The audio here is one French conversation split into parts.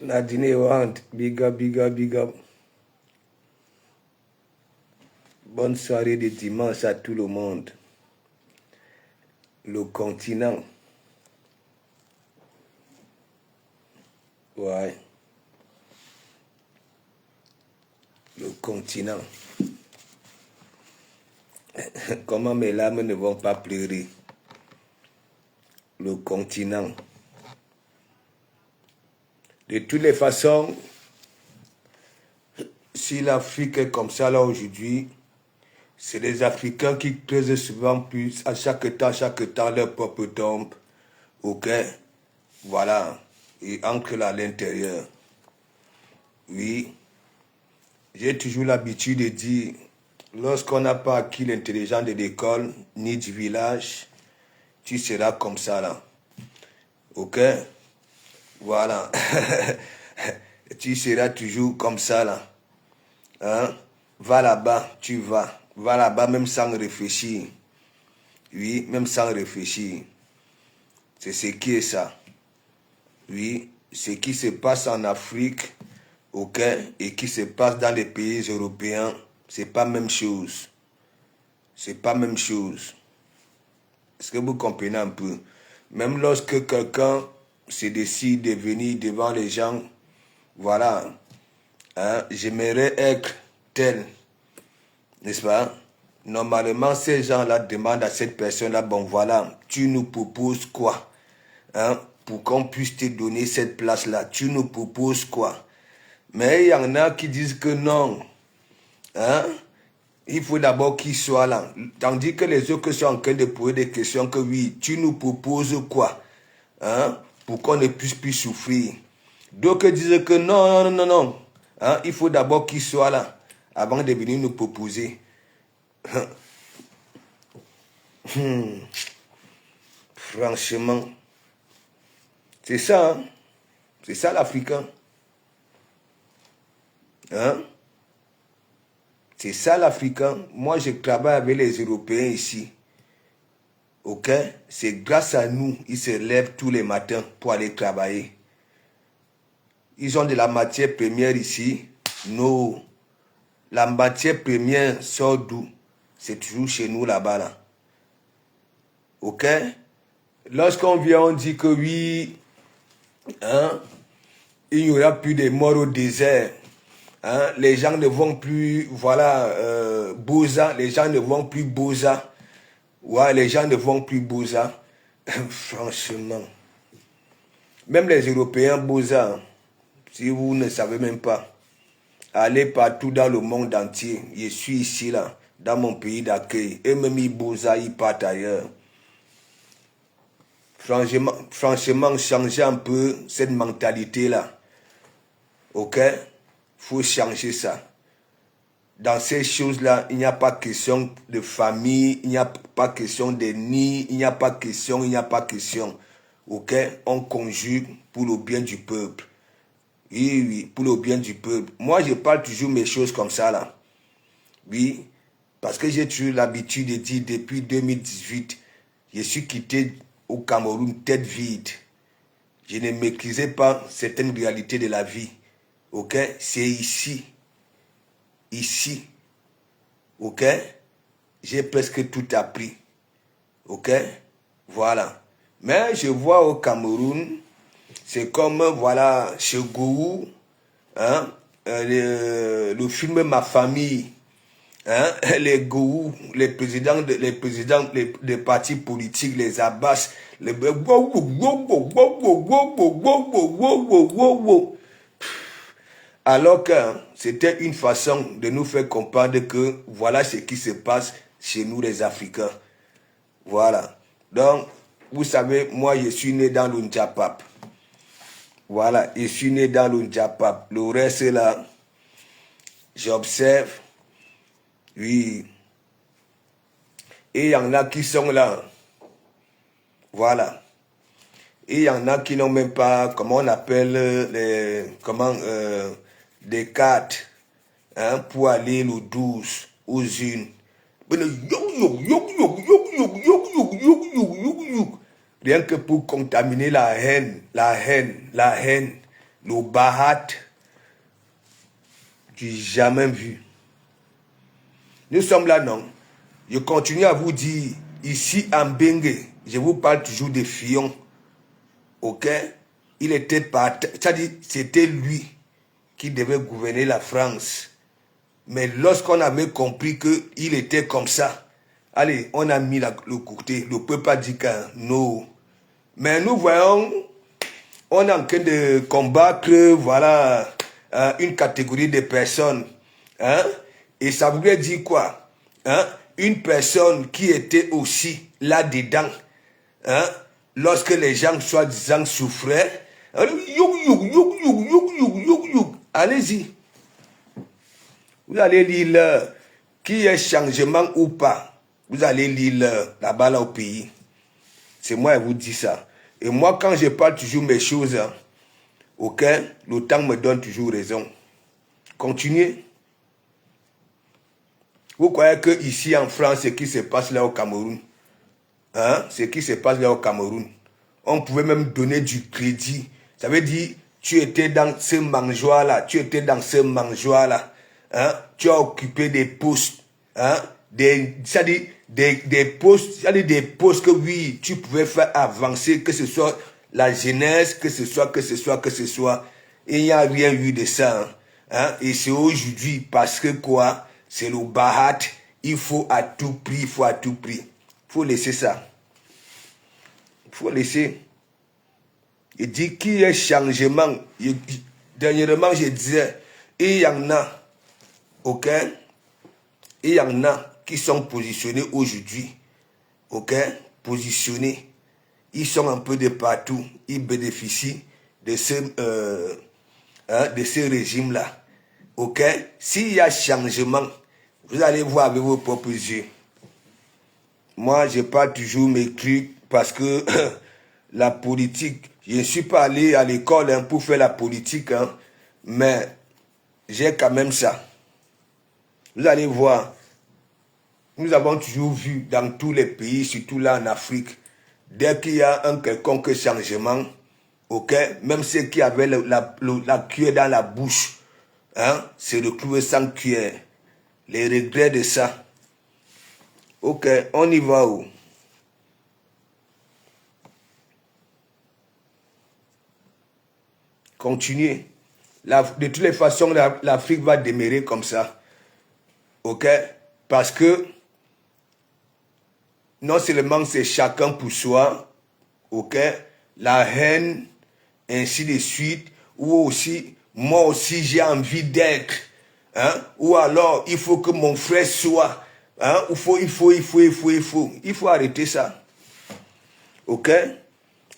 Nadine Wand, big up, big up, big up. Bonne soirée de dimanche à tout le monde. Le continent. Ouais. Le continent. Comment mes larmes ne vont pas pleurer? Le continent. De toutes les façons, si l'Afrique est comme ça là aujourd'hui, c'est les Africains qui creusent souvent plus à chaque temps leur propre tombe. Ok? Voilà. Et ancrent là à l'intérieur. Oui. J'ai toujours l'habitude de dire, lorsqu'on n'a pas acquis l'intelligence de l'école, ni du village, tu seras comme ça là. Ok? Voilà. Tu seras toujours comme ça là. Hein? Va là-bas, tu vas. Va là-bas même sans réfléchir. Oui, même sans réfléchir. C'est ce qui est ça. Oui, ce qui se passe en Afrique, ok, et qui se passe dans les pays européens, c'est pas même chose. C'est pas même chose. Est-ce que vous comprenez un peu? Même lorsque quelqu'un se décide de venir devant les gens, voilà, hein, j'aimerais être tel, n'est-ce pas? Normalement, ces gens-là demandent à cette personne-là, bon voilà, tu nous proposes quoi? Hein, pour qu'on puisse te donner cette place-là, tu nous proposes quoi? Mais il y en a qui disent que non. Hein? Il faut d'abord qu'ils soient là. Tandis que les autres sont en train de poser des questions que oui, tu nous proposes quoi? Hein? Pour qu'on ne puisse plus souffrir. D'autres disent que non, non, non, non. Hein? Il faut d'abord qu'ils soient là avant de venir nous proposer. Franchement, c'est ça. Hein? C'est ça l'Africain. Hein? C'est ça l'Africain. Moi, je travaille avec les Européens ici. Ok? C'est grâce à nous, ils se lèvent tous les matins pour aller travailler. Ils ont de la matière première ici. Non. La matière première sort d'où? C'est toujours chez nous là-bas. Là. Ok? Lorsqu'on vient, on dit que oui, hein, il n'y aura plus de morts au désert. Hein, les gens ne vont plus, voilà, Boza, les gens ne vont plus Boza. Ouais, les gens ne vont plus Boza. Franchement. Même les Européens Boza, si vous ne savez même pas, allez partout dans le monde entier. Je suis ici, là, dans mon pays d'accueil. Et même ils Boza, ils partent ailleurs. Franchement, changer un peu cette mentalité-là. Ok? Faut changer ça. Dans ces choses-là, il n'y a pas question de famille, il n'y a pas question de nid, il n'y a pas question. Ok? On conjugue pour le bien du peuple. Oui, oui, pour le bien du peuple. Moi, je parle toujours mes choses comme ça, là. Oui, parce que j'ai toujours l'habitude de dire depuis 2018, je suis quitté au Cameroun tête vide. Je ne maîtrisais pas certaines réalités de la vie. Ok? C'est ici. Ici. Ok? J'ai presque tout appris. Ok? Voilà. Mais je vois au Cameroun, c'est comme, voilà, chez Gou, hein, le film Ma famille, hein, les Gou, les présidents des partis politiques, les Abbas, les... Alors que c'était une façon de nous faire comprendre que voilà ce qui se passe chez nous les Africains. Voilà. Donc, vous savez, moi je suis né dans le Ndjapap. Voilà, je suis né dans le Ndjapap. Le reste là, j'observe. Oui. Et il y en a qui sont là. Voilà. Et il y en a qui n'ont même pas, comment on appelle, des cartes, hein, pour aller le 12 aux unes. Rien que pour contaminer la haine. le Bahat du jamais vu. Nous sommes là, non? Je continue à vous dire, ici en Bengue, je vous parle toujours de Fillon. Ok? Il était parti, c'est-à-dire c'était lui qui devait gouverner la France. Mais lorsqu'on avait compris qu'il était comme ça, allez, on a mis le côté. Le peuple pas dit que non. Mais nous voyons, on est en train de combattre, voilà, une catégorie de personnes. Hein? Et ça voulait dire quoi? Hein? Une personne qui était aussi là-dedans. Hein? Lorsque les gens, soi-disant, souffraient. Allez-y. Vous allez lire qui est changement ou pas. Vous allez lire là-bas là au pays. C'est moi qui vous dis ça. Et moi, quand je parle toujours mes choses, hein, ok, le temps me donne toujours raison. Continuez. Vous croyez que ici en France, ce qui se passe là au Cameroun, hein, ce qui se passe là au Cameroun, on pouvait même donner du crédit. Ça veut dire, tu étais dans ce mangeoire-là, tu étais dans ce mangeoire-là, hein, tu as occupé des postes, hein, des postes, des postes que oui, tu pouvais faire avancer, que ce soit la jeunesse, que ce soit. Il n'y a rien eu de ça. Hein, hein, et c'est aujourd'hui parce que quoi, c'est le Bahat, il faut à tout prix, Il faut laisser ça. Il faut laisser. Il dit qu'il y a changement. Dernièrement, je disais, il y en a, ok? Il y en a qui sont positionnés aujourd'hui, ok? Positionnés. Ils sont un peu de partout. Ils bénéficient de ce régime-là. Ok? S'il y a changement, vous allez voir avec vos propres yeux. Moi, je parle toujours mes trucs parce que la politique, je ne suis pas allé à l'école hein, pour faire la politique, hein, mais j'ai quand même ça. Vous allez voir, nous avons toujours vu dans tous les pays, surtout là en Afrique, dès qu'il y a un quelconque changement, ok, même ceux qui avaient la cuillère dans la bouche, hein, se retrouver sans cuillère. Les regrets de ça. Ok, on y va où? Continuez. De toutes les façons, l'Afrique va demeurer comme ça. Ok? Parce que non seulement c'est chacun pour soi, ok? La haine, ainsi de suite, ou aussi, moi aussi j'ai envie d'être. Hein? Ou alors, il faut que mon frère soit. Hein? Il faut arrêter ça. Ok?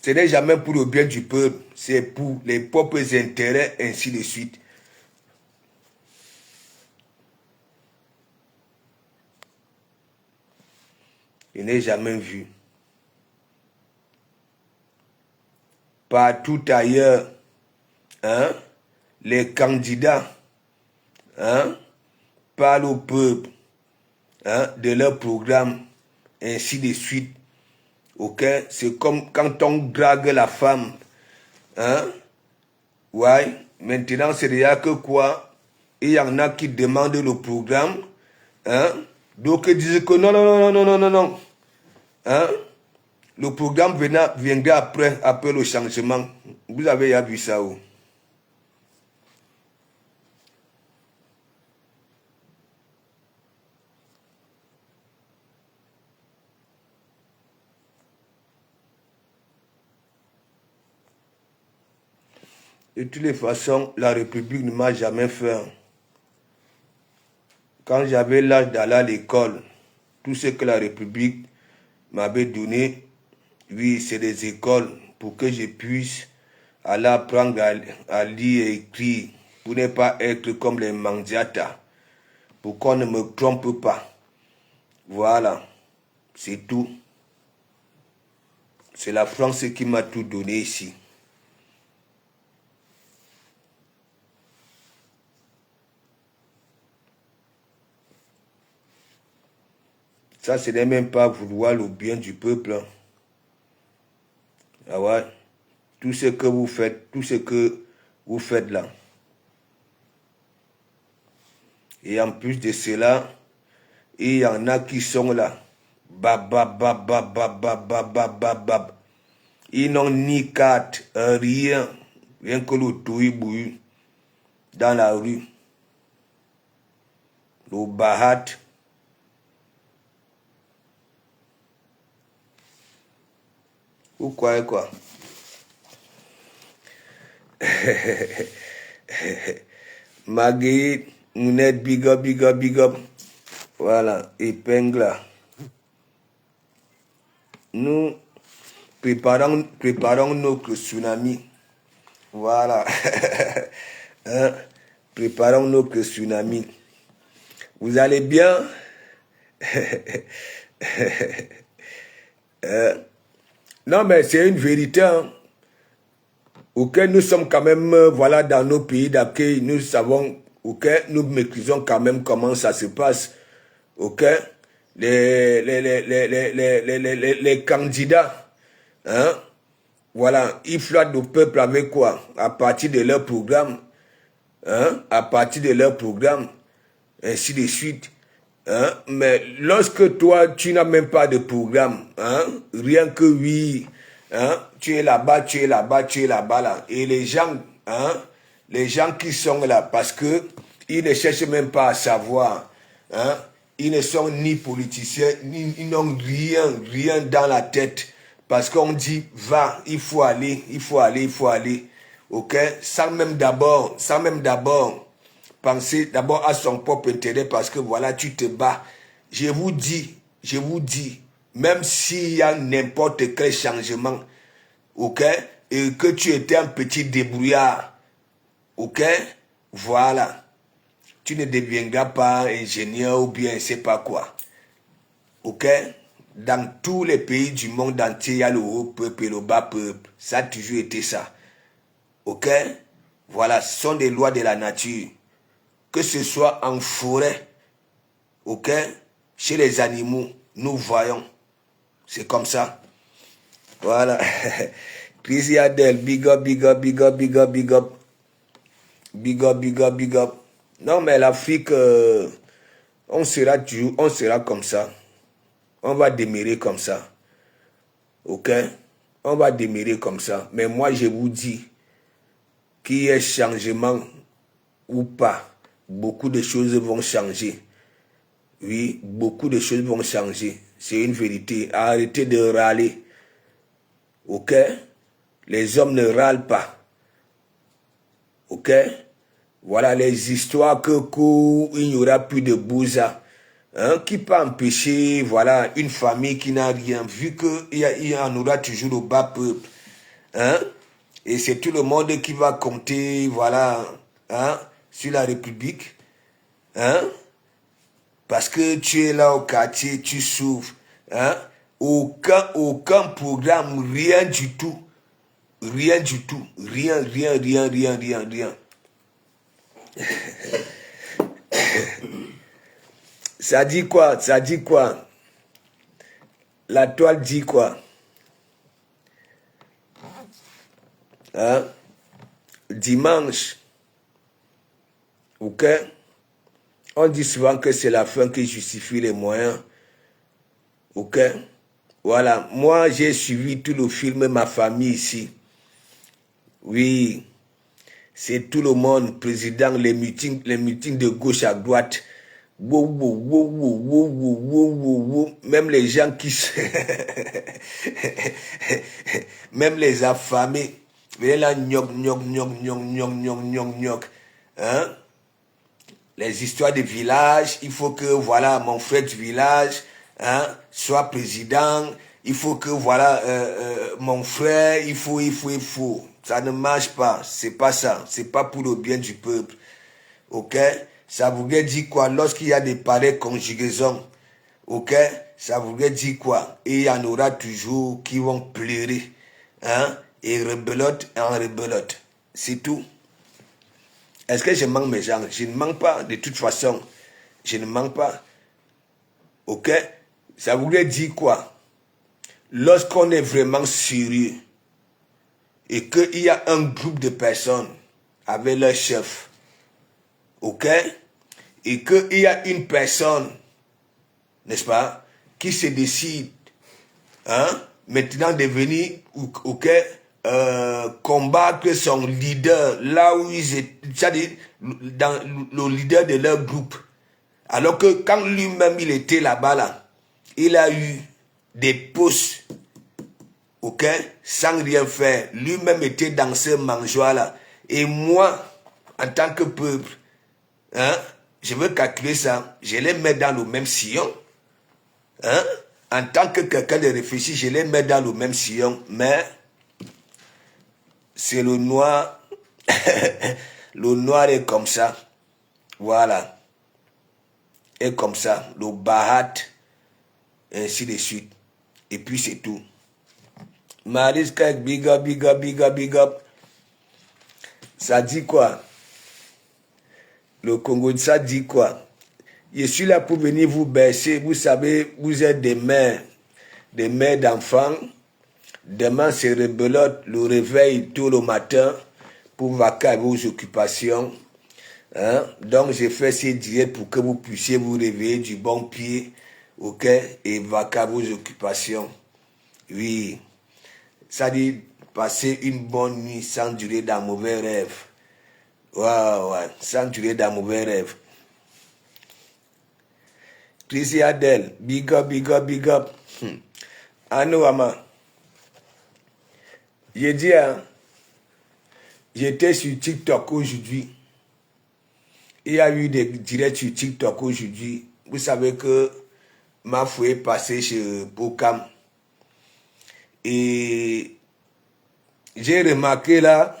Ce n'est jamais pour le bien du peuple, c'est pour les propres intérêts, ainsi de suite. Je n'ai jamais vu. Partout ailleurs, hein, les candidats hein, parlent au peuple hein, de leur programme, ainsi de suite. Ok? C'est comme quand on drague la femme. Hein? Ouais. Maintenant, c'est déjà que quoi? Il y en a qui demandent le programme. Hein? Donc, ils disent que non. Hein? Le programme viendra après le changement. Vous avez déjà vu ça où? De toutes les façons, la République ne m'a jamais fait. Quand j'avais l'âge d'aller à l'école, tout ce que la République m'avait donné, oui, c'est des écoles pour que je puisse aller apprendre à lire et écrire, pour ne pas être comme les mandiatas, pour qu'on ne me trompe pas. Voilà, c'est tout. C'est la France qui m'a tout donné ici. Ça, ce n'est même pas vouloir le bien du peuple. Ah ouais. Tout ce que vous faites, tout ce que vous faites là. Et en plus de cela, il y en a qui sont là. Bab. Ils n'ont ni carte, rien. Rien que le touibouille dans la rue. Le bahat. Vous croyez quoi? Magui, Mounette, big up. Voilà, épingle. Nous préparons notre tsunami. Voilà. Hein? Préparons notre tsunami. Vous allez bien? Non, mais c'est une vérité. Hein? Auquel nous sommes quand même, voilà, dans nos pays d'accueil, nous savons, nous maîtrisons quand même comment ça se passe. Les candidats, hein, voilà, ils flattent le peuple avec quoi? À partir de leur programme, hein, à partir de leur programme, ainsi de suite. Hein, mais lorsque toi, tu n'as même pas de programme, hein, rien que oui, hein, tu es là-bas, là. Et les gens, hein, les gens qui sont là, parce que ils ne cherchent même pas à savoir, hein, ils ne sont ni politiciens, ils n'ont rien dans la tête. Parce qu'on dit, va, il faut aller. Ok? Sans même d'abord penser d'abord à son propre intérêt parce que voilà, tu te bats. Je vous dis, même s'il y a n'importe quel changement, ok? Et que tu étais un petit débrouillard, ok? Voilà. Tu ne deviendras pas ingénieur ou bien je ne sais pas quoi. Ok? Dans tous les pays du monde entier, il y a le haut peuple et le bas peuple. Ça a toujours été ça. Ok? Voilà, ce sont des lois de la nature. Que ce soit en forêt, ok? Chez les animaux, nous voyons. C'est comme ça. Voilà. Chris Adel, big up. Big up. Non, mais l'Afrique, on sera comme ça. On va demeurer comme ça. Ok? On va demeurer comme ça. Mais moi, je vous dis, qu'il y ait changement ou pas, beaucoup de choses vont changer. Oui, beaucoup de choses vont changer. C'est une vérité. Arrêtez de râler. Ok? Les hommes ne râlent pas. Ok? Voilà les histoires il n'y aura plus de bousa. Hein, qui peut empêcher, voilà, une famille qui n'a rien, vu qu'il y en aura toujours le bas peuple. Hein? Et c'est tout le monde qui va compter, voilà, hein, sur la République. Hein? Parce que tu es là au quartier, tu souffres. Hein? Aucun programme, rien du tout. Rien. Ça dit quoi? La toile dit quoi? Hein? Dimanche, ok? On dit souvent que c'est la fin qui justifie les moyens. Ok? Voilà, moi j'ai suivi tout le film Ma famille ici. Oui, c'est tout le monde, président, les meetings de gauche à droite. Même les gens qui... Même les affamés. Venez là, hein? Les histoires de village, il faut que, voilà, mon frère du village, hein, soit président. Il faut que, voilà, mon frère, il faut. Ça ne marche pas. C'est pas ça. C'est pas pour le bien du peuple. Ok? Ça voudrait dire quoi? Lorsqu'il y a des pareilles conjugaisons, ok? Ça voudrait dire quoi? Et il y en aura toujours qui vont pleurer, hein? Et rebelote en rebelote. C'est tout. Est-ce que je manque mes gens? Je ne manque pas, de toute façon. Je ne manque pas. Ok? Ça voudrait dire quoi? Lorsqu'on est vraiment sérieux et qu'il y a un groupe de personnes avec leur chef. Ok? Et qu'il y a une personne, n'est-ce pas, qui se décide, hein, maintenant de venir, ok, combattre son leader, là où ils étaient, c'est-à-dire dans le leader de leur groupe. Alors que quand lui-même il était là-bas, là, il a eu des postes, ok, sans rien faire. Lui-même était dans ce mangeoire-là. Et moi, en tant que peuple, hein, je veux calculer ça, je les mets dans le même sillon. Hein? En tant que quelqu'un de réfléchi, je les mets dans le même sillon, mais c'est le noir. Le noir est comme ça. Voilà. Et comme ça. Le bahat. Ainsi de suite. Et puis c'est tout. Mariska, big up, big up, big up, big up. Ça dit quoi? Le Congo, ça dit quoi? Je suis là pour venir vous bercer. Vous savez, vous êtes des mères d'enfants. Demain, c'est rebelote, le réveil tôt le matin pour vaquer à vos occupations. Hein? Donc, j'ai fait ces directs pour que vous puissiez vous réveiller du bon pied, ok, et vaquer à vos occupations. Oui, ça dit passer une bonne nuit sans durer dans mauvais rêves. Ouais, sans durer dans mauvais rêves. Chrissy Adèle, big up, big up, big up. Anno Ama. J'ai dit, hein, j'étais sur TikTok aujourd'hui. Il y a eu des directs sur TikTok aujourd'hui. Vous savez que ma fouille est passée chez Bocam. Et j'ai remarqué là,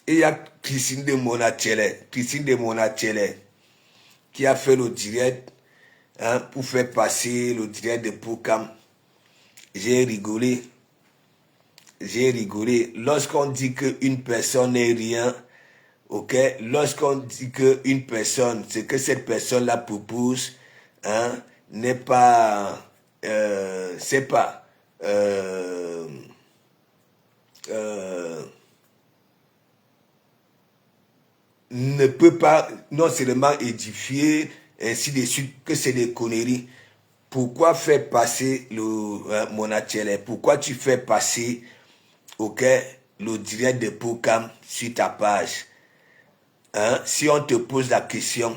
il y a Christine de Monachele qui a fait le direct, hein, pour faire passer le direct de Bocam. J'ai rigolé. Lorsqu'on dit qu'une personne n'est rien, ok, lorsqu'on dit qu'une personne, ce que cette personne-là propose, hein, n'est pas, c'est pas, ne peut pas non seulement édifier, ainsi de suite, que c'est des conneries. Pourquoi faire passer le Monachele? Pourquoi tu fais passer, ok, le direct de Bocam sur ta page? Hein? Si on te pose la question,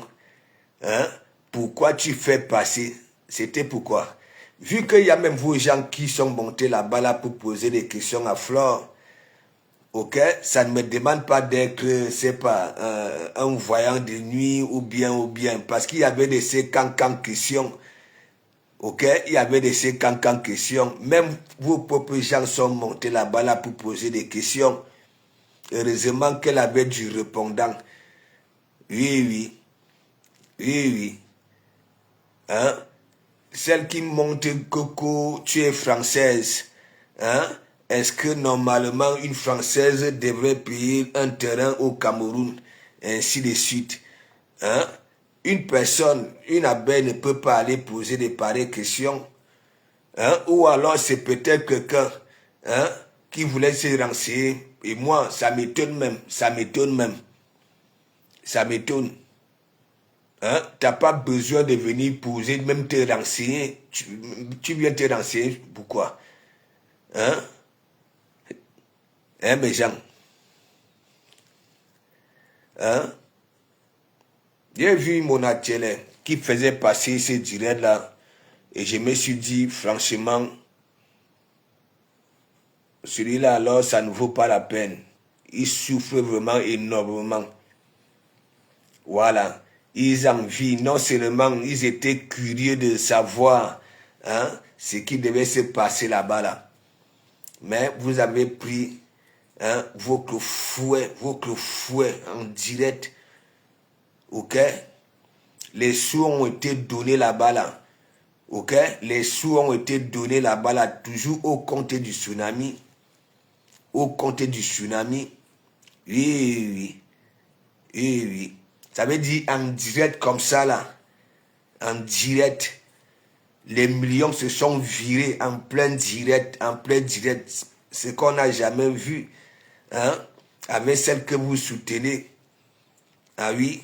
hein, pourquoi tu fais passer? C'était pourquoi? Vu qu'il y a même vos gens qui sont montés là-bas là pour poser des questions à Flore, ok, ça ne me demande pas d'être, c'est pas, un voyant de nuit ou bien, parce qu'il y avait de ces cancans questions. Ok, il y avait de ces cancans questions. Même vos propres gens sont montés là-bas là pour poser des questions. Heureusement qu'elle avait du répondant. Oui. Hein? Celle qui monte Coco, tu es française. Hein? Est-ce que normalement une Française devrait payer un terrain au Cameroun? Ainsi de suite. Hein? Une personne, une abeille ne peut pas aller poser de pareilles questions. Hein? Ou alors c'est peut-être quelqu'un, hein, qui voulait se renseigner. Et moi, ça m'étonne même. Hein? Tu n'as pas besoin de venir poser, même te renseigner. Tu viens te renseigner, pourquoi? Hein? Hein, mes gens? Hein? J'ai vu Monachele qui faisait passer ce direct-là. Et je me suis dit, franchement, celui-là, alors, ça ne vaut pas la peine. Il souffre vraiment énormément. Voilà. Ils envient, non seulement ils étaient curieux de savoir, hein, ce qui devait se passer là-bas, là. Mais vous avez pris, hein, votre fouet en direct. Ok? Les sous ont été donnés là-bas, là. Ok? Les sous ont été donnés là-bas, là, toujours au compte du tsunami. Oui. Ça veut dire en direct comme ça, là. En direct. Les millions se sont virés en plein direct. Ce qu'on n'a jamais vu. Hein? avec celle que vous soutenez. Ah oui.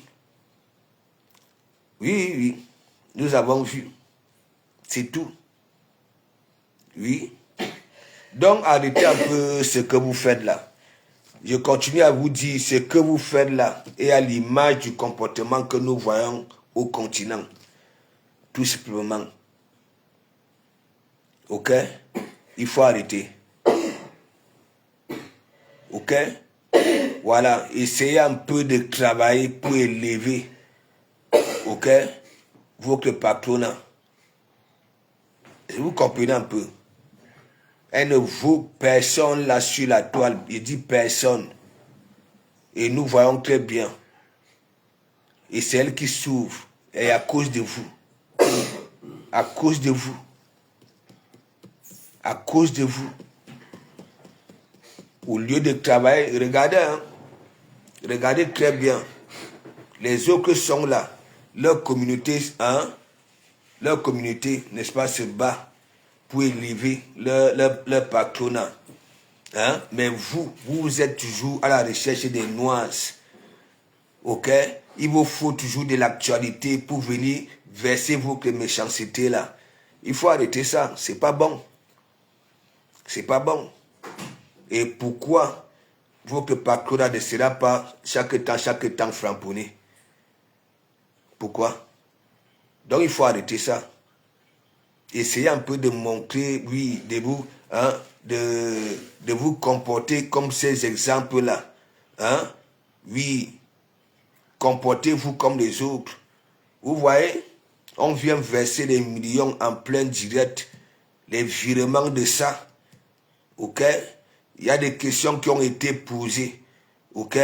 Oui. Nous avons vu. C'est tout. Oui. Donc, arrêtez un peu ce que vous faites là. Je continue à vous dire ce que vous faites là et à l'image du comportement que nous voyons au continent. Tout simplement. Ok? Il faut arrêter. Ok? Voilà. Essayez un peu de travailler pour élever. Ok? Votre patronat. Vous comprenez un peu? Elle ne vaut personne là sur la toile. Il dit personne. Et nous voyons très bien. Et c'est elle qui s'ouvre. Et à cause de vous. À cause de vous. À cause de vous. Au lieu de travailler, regardez, hein, regardez très bien. Les autres sont là. Leur communauté, n'est-ce pas, se bat pour élever leur patronat. Hein? Mais vous êtes toujours à la recherche des nuances. Ok? Il vous faut toujours de l'actualité pour venir verser votre méchanceté là. Il faut arrêter ça. C'est pas bon. C'est pas bon. Et pourquoi votre patronat ne sera pas chaque temps framponné? Pourquoi? Donc il faut arrêter ça. Essayez un peu de montrer, oui, de vous comporter comme ces exemples-là. Hein? Oui, comportez-vous comme les autres. Vous voyez, on vient verser des millions en plein direct, les virements de ça. Ok? Il y a des questions qui ont été posées. Ok?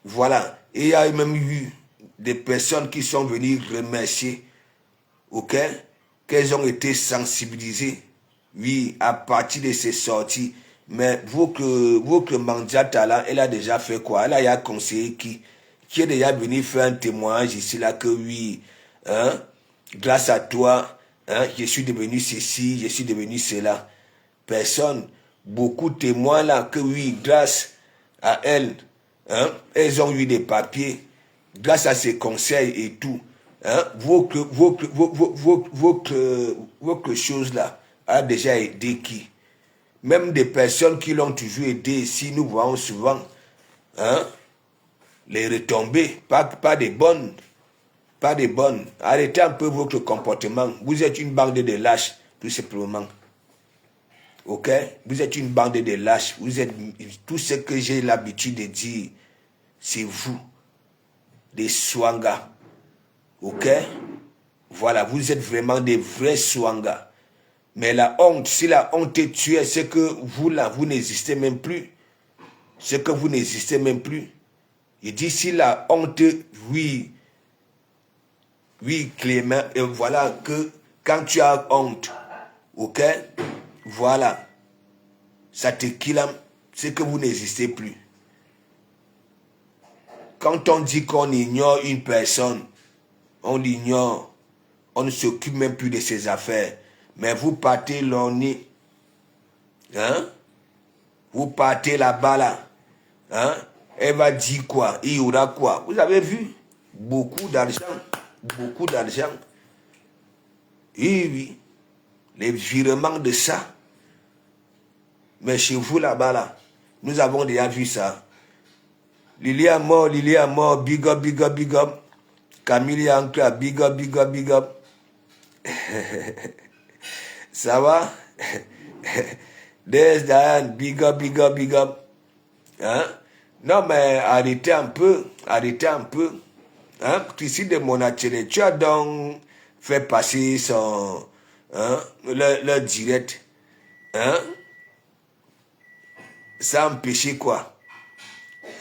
Voilà. Et il y a même eu des personnes qui sont venues remercier. Ok? Qu'elles ont été sensibilisées. Oui, à partir de ces sorties. Mais votre mandata là, elle a déjà fait quoi? Elle a conseillé qui est déjà venu faire un témoignage ici là que oui, hein, grâce à toi, hein, je suis devenu ceci, je suis devenu cela. Personne. Beaucoup de témoins là que oui, grâce à elle, hein, elles ont eu des papiers, grâce à ses conseils et tout. Hein, votre chose là a déjà aidé qui? Même des personnes qui l'ont toujours aidé ici, nous voyons souvent, hein, les retombées, pas des bonnes. Pas des bonnes. Arrêtez un peu votre comportement. Vous êtes une bande de lâches, tout simplement. Ok? Vous êtes une bande de lâches. Vous êtes tout ce que j'ai l'habitude de dire, c'est vous, des swangas. Ok? Voilà, vous êtes vraiment des vrais swangas. Mais la honte, si la honte est tuée, c'est que vous là, vous n'existez même plus. C'est que vous n'existez même plus. Il dit si la honte, oui, Clément, et voilà que quand tu as honte, ok, voilà, ça te quitte, c'est que vous n'existez plus. Quand on dit qu'on ignore une personne, on l'ignore, on ne s'occupe même plus de ses affaires. Mais vous partez l'orner, hein, vous partez là-bas là, hein, elle va dire quoi, il y aura quoi. Vous avez vu, beaucoup d'argent. Oui, les virements de ça. Mais chez vous là-bas, là, nous avons déjà vu ça. Lily est mort, big up, big up, big up. Camille est encore, big up, big up, big up. Ça va? Des Diane, big up, big up, big up. Hein? Non, mais arrêtez un peu. Hein? Ici de Monachele, tu as donc fait passer son, hein, le direct. Hein? Ça empêche quoi?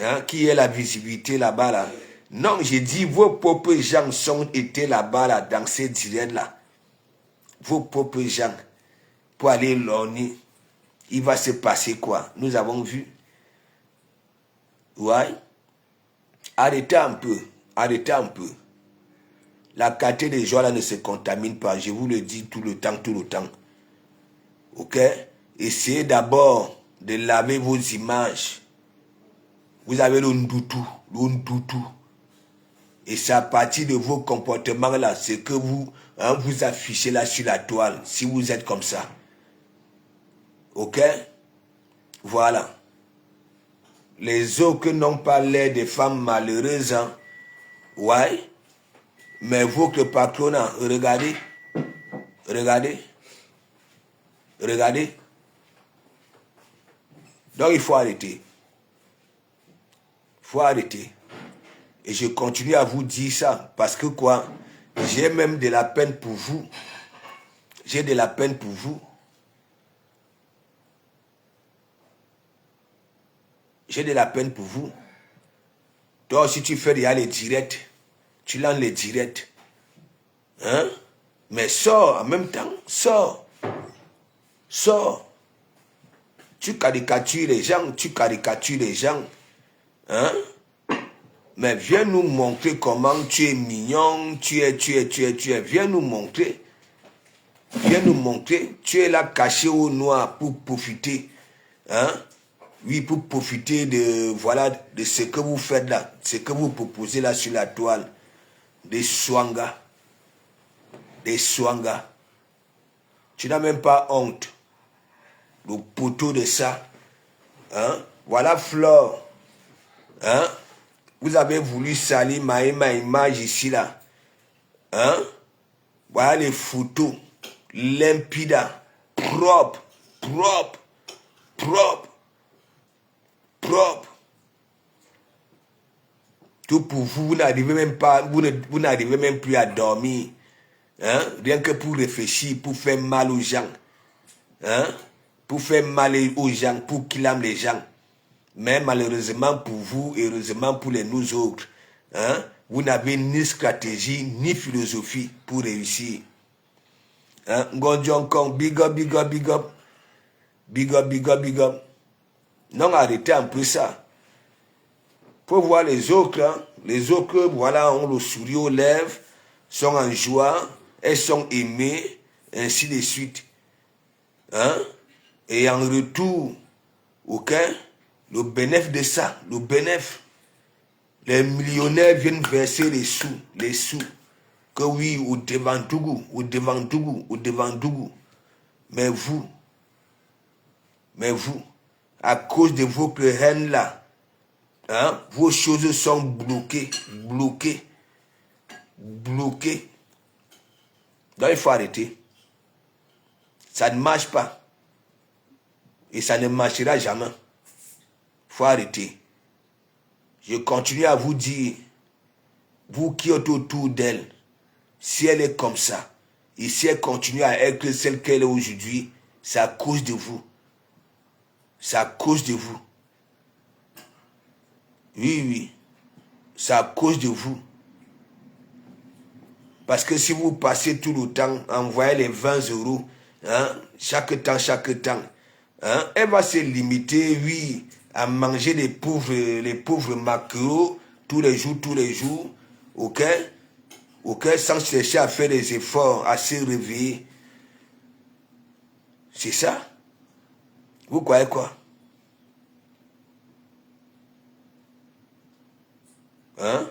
Hein? Qui est la visibilité là-bas là? Non, j'ai dit vos propres gens étaient là-bas là, dans ces directs là. Vos propres gens. Pour aller l'orner. Il va se passer quoi? Nous avons vu. Ouais. Arrêtez un peu. La qualité des gens là ne se contamine pas. Je vous le dis tout le temps. Ok? Essayez d'abord de laver vos images. Vous avez le ndoutou. Et c'est à partir de vos comportements là, c'est que vous affichez là sur la toile, si vous êtes comme ça. Ok? Voilà. Les autres n'ont pas l'air des femmes malheureuses, hein? Ouais. Mais votre patron, regardez. Donc il faut arrêter. Et je continue à vous dire ça, parce que quoi? J'ai même de la peine pour vous. J'ai de la peine pour vous. Donc si tu fais les directs, tu lances les directs. Hein? Mais sors en même temps, sors. Tu caricatures les gens. Hein? Mais viens nous montrer comment tu es mignon, tu es. Viens nous montrer. Tu es là caché au noir pour profiter. Hein? Oui, pour profiter de ce que vous faites là, ce que vous proposez là sur la toile. Des swangas. Tu n'as même pas honte. Le poteau de ça. Hein? Voilà Flore. Hein? Vous avez voulu salir ma image ici là. Hein? Voilà les photos. Limpides. Propre. Tout pour vous, vous n'arrivez même plus à dormir. Hein? Rien que pour réfléchir, pour faire mal aux gens. Hein? Pour faire mal aux gens, pour qu'ils aiment les gens. Mais malheureusement pour vous, et heureusement pour nous autres, hein? Vous n'avez ni stratégie, ni philosophie pour réussir. Hein? Ngonjonkong, big up. Non, arrêtez un peu ça. Faut voir les autres, hein? Les autres, voilà, ont le sourire aux lèvres, sont en joie, elles sont aimées, ainsi de suite. Hein? Et en retour, ok, le bénéfice de ça, les millionnaires viennent verser les sous, que oui, au devant Dougou. Mais vous, à cause de votre haine là, hein, vos choses sont bloquées. Donc il faut arrêter. Ça ne marche pas. Et ça ne marchera jamais. Il faut arrêter. Je continue à vous dire, vous qui êtes autour d'elle, si elle est comme ça, et si elle continue à être celle qu'elle est aujourd'hui, c'est à cause de vous. Oui. C'est à cause de vous. Parce que si vous passez tout le temps, envoyez les 20 €, hein, chaque temps, hein, elle va se limiter, oui, à manger les pauvres maquereaux tous les jours, ok, sans chercher à faire des efforts, à se réveiller. C'est ça? Vous croyez quoi? Hein?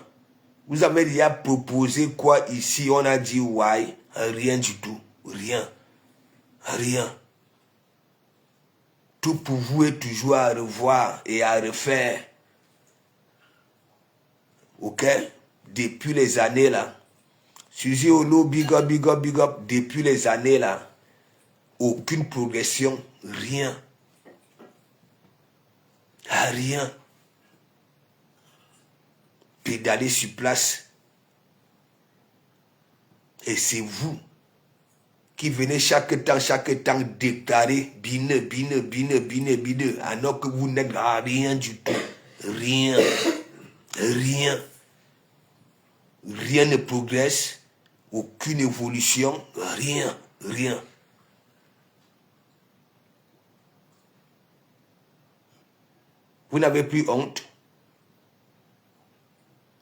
Vous avez déjà proposé quoi ici? On a dit ouais, rien du tout. Rien. Tout pour vous est toujours à revoir et à refaire. Ok? Depuis les années là. Suzy Olo, big up. Depuis les années là. Aucune progression. Rien. Pédaler sur place. Et c'est vous qui venez chaque temps déclarer bine, alors que vous n'êtes rien du tout. Rien ne progresse, aucune évolution, rien. Vous n'avez plus honte.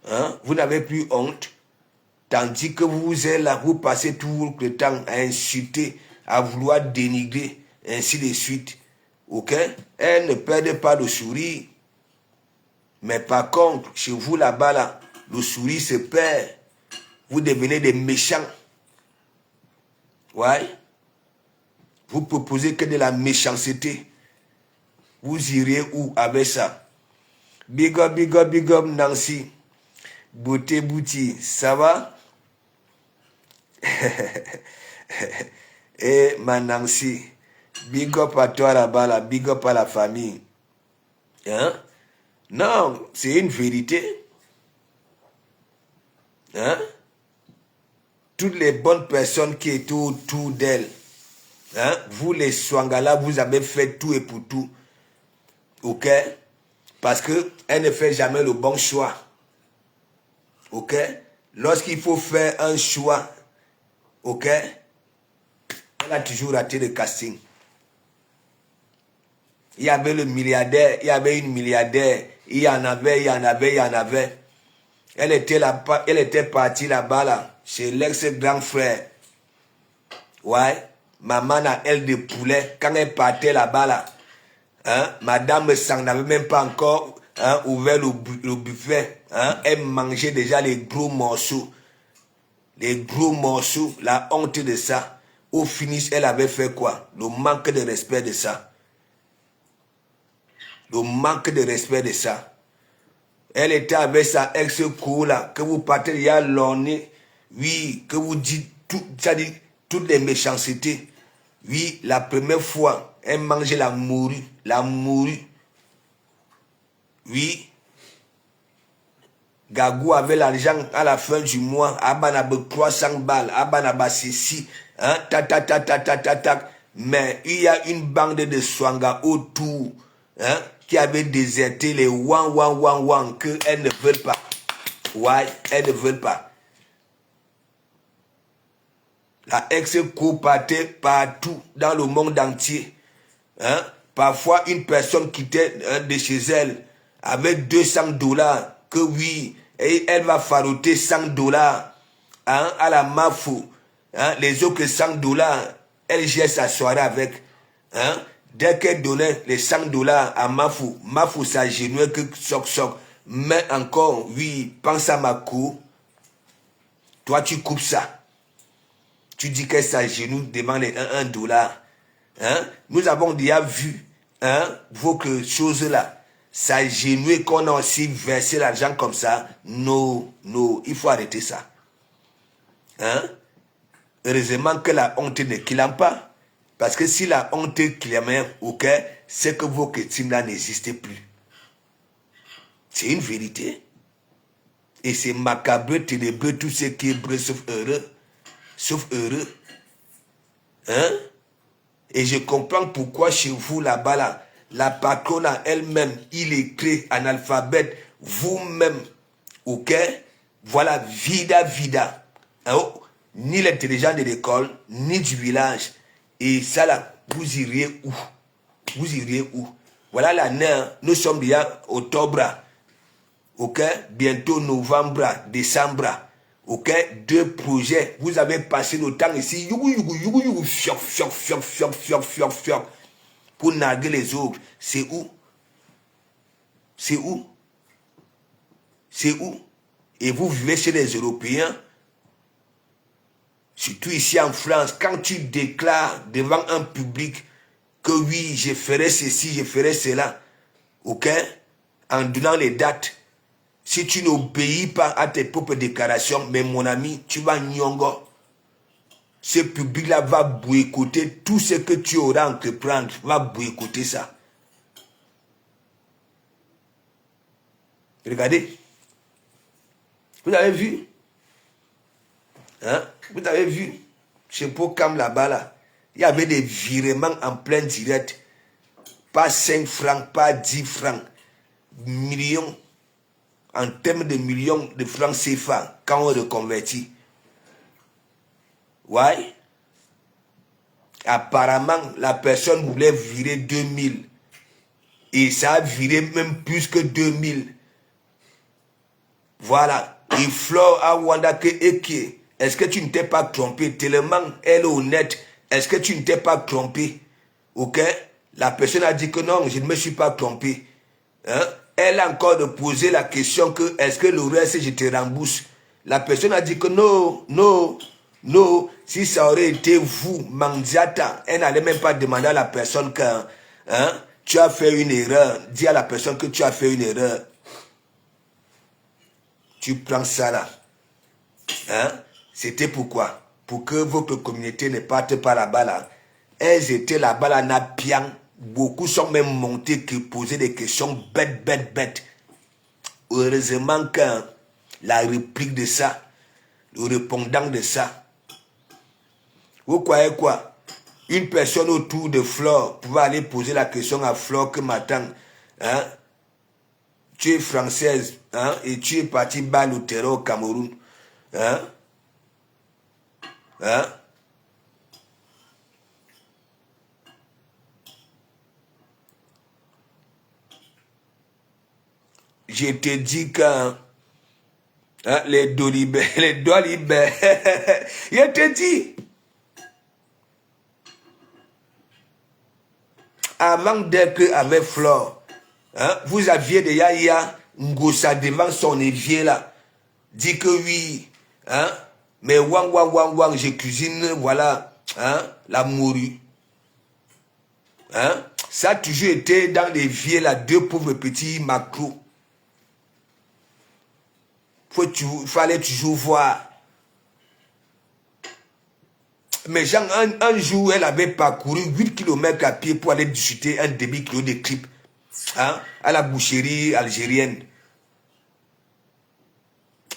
Hein? Vous n'avez plus honte. Tandis que vous êtes là, vous passez tout le temps à insulter, à vouloir dénigrer, ainsi de suite. Ok? Elle ne perd pas le sourire. Mais par contre, chez vous là-bas, là, le sourire se perd. Vous devenez des méchants. Ouais. Vous proposez que de la méchanceté. Vous irez où avec ça? Big up, Nancy. Beauté Bouti, ça va? Eh, ma Nancy, big up à toi là-bas, là, big up à la famille. Hein? Non, c'est une vérité. Hein? Toutes les bonnes personnes qui étaient autour d'elle, hein? Vous les Swangala, vous avez fait tout et pour tout. Ok? Parce qu'elle ne fait jamais le bon choix. Ok? Lorsqu'il faut faire un choix, ok? Elle a toujours raté le casting. Il y avait le milliardaire, il y avait une milliardaire, il y en avait. Elle était partie là-bas, là, chez l'ex-grand frère. Ouais, maman a elle de poulet. Quand elle partait là-bas, là, hein, madame Sang n'avait même pas encore ouvert le buffet. Hein, elle mangeait déjà les gros morceaux. Les gros morceaux, la honte de ça. Au finish, elle avait fait quoi? Le manque de respect de ça. Le manque de respect de ça. Elle était avec sa ex-co là, que vous partez, il y a l'orné. Oui, que vous dites tout, ça dit toutes les méchancetés. Oui, la première fois, elle mangeait la morue. La morue. Oui. Gagou avait l'argent à la fin du mois. Abanaba 300 balles. Abanaba ceci. Hein, mais il y a une bande de Swanga autour. Hein, qui avait déserté les wan que elles ne veulent pas. Ouais, elles ne veulent pas. La ex-co partait partout dans le monde entier. Hein? Parfois, une personne quittait de chez elle avec $200 que oui, et elle va faroter $100 hein, à la mafou. Hein? Les autres $100, elle gère sa soirée avec. Hein? Dès qu'elle donnait les $100 à Mafou, Mafou s'agenouillait que soc. Mais encore, oui, pense à ma cour. Toi, tu coupes ça. Tu dis qu'elle s'agenouille devant les $1. Hein? Nous avons déjà vu hein, vos choses-là. S'agenouiller qu'on a aussi versé l'argent comme ça. Non, il faut arrêter ça. Hein? Heureusement que la honte ne kilame pas. Parce que si la honte kilame, ok, c'est que vos questions-là n'existent plus. C'est une vérité. Et c'est macabre, ténébreux, tout ce qui est vrai sauf heureux. Sauf heureux. Hein? Et je comprends pourquoi chez vous là-bas, là, la patronne elle-même, il écrit en alphabet, vous-même, ok? Voilà, vida. Hein? Ni l'intelligence de l'école, ni du village. Et ça là, vous iriez où? Vous iriez où? Voilà l'année, nous sommes déjà octobre. Ok? Bientôt novembre, décembre. Ok? 2 projets. Vous avez passé le temps ici. Fioc. Pour narguer les autres. C'est où? C'est où? C'est où? Et vous vivez chez les Européens. Surtout ici en France, quand tu déclares devant un public que oui, je ferai ceci, je ferai cela, ok, en donnant les dates, si tu n'obéis pas à tes propres déclarations, mais mon ami, tu vas nyongo. Ce public-là va boycotter tout ce que tu auras à entreprendre, va boycotter ça. Regardez. Vous avez vu? Hein? Vous avez vu, chez Pocam là-bas, là, il y avait des virements en plein direct. Pas 5 francs, pas 10 francs. Millions, en termes de millions de francs CFA, quand on reconvertit. Ouais. Apparemment, la personne voulait virer 2000. Et ça a viré même plus que 2000. Voilà. Et Flore à Wandake Eke. Est-ce que tu ne t'es pas trompé? Tellement elle est honnête. Est-ce que tu ne t'es pas trompé? Ok? La personne a dit que non, je ne me suis pas trompé. Hein? elle a encore de poser la question que est-ce que le reste je te rembourse. La personne a dit que non, non, non. Si ça aurait été vous, Mandiata, elle n'allait même pas demander à la personne que tu as fait une erreur. Dis à la personne que tu as fait une erreur. Tu prends ça là. C'était pourquoi? Pour que votre communauté ne parte pas là-bas là. Elles étaient là-bas là, napian. Beaucoup sont même montés qui posaient des questions bêtes, bêtes, bêtes. Heureusement que la réplique de ça, le répondant de ça, vous croyez quoi? Une personne autour de Flore pouvait aller poser la question à Flore que m'attend. Tu es française et tu es parti battre le terror au Cameroun. Je te dis que les dolibés, je te dis, avant d'être avec Flore, vous aviez déjà Ngosa devant son évier là, dit que oui, mais wang, je cuisine, voilà, la morue. Ça a toujours été dans l'évier là, deux pauvres petits macros. Il fallait toujours voir. Mais genre, un jour, elle avait parcouru 8 km à pied pour aller discuter un demi-kilo de clip à la boucherie algérienne.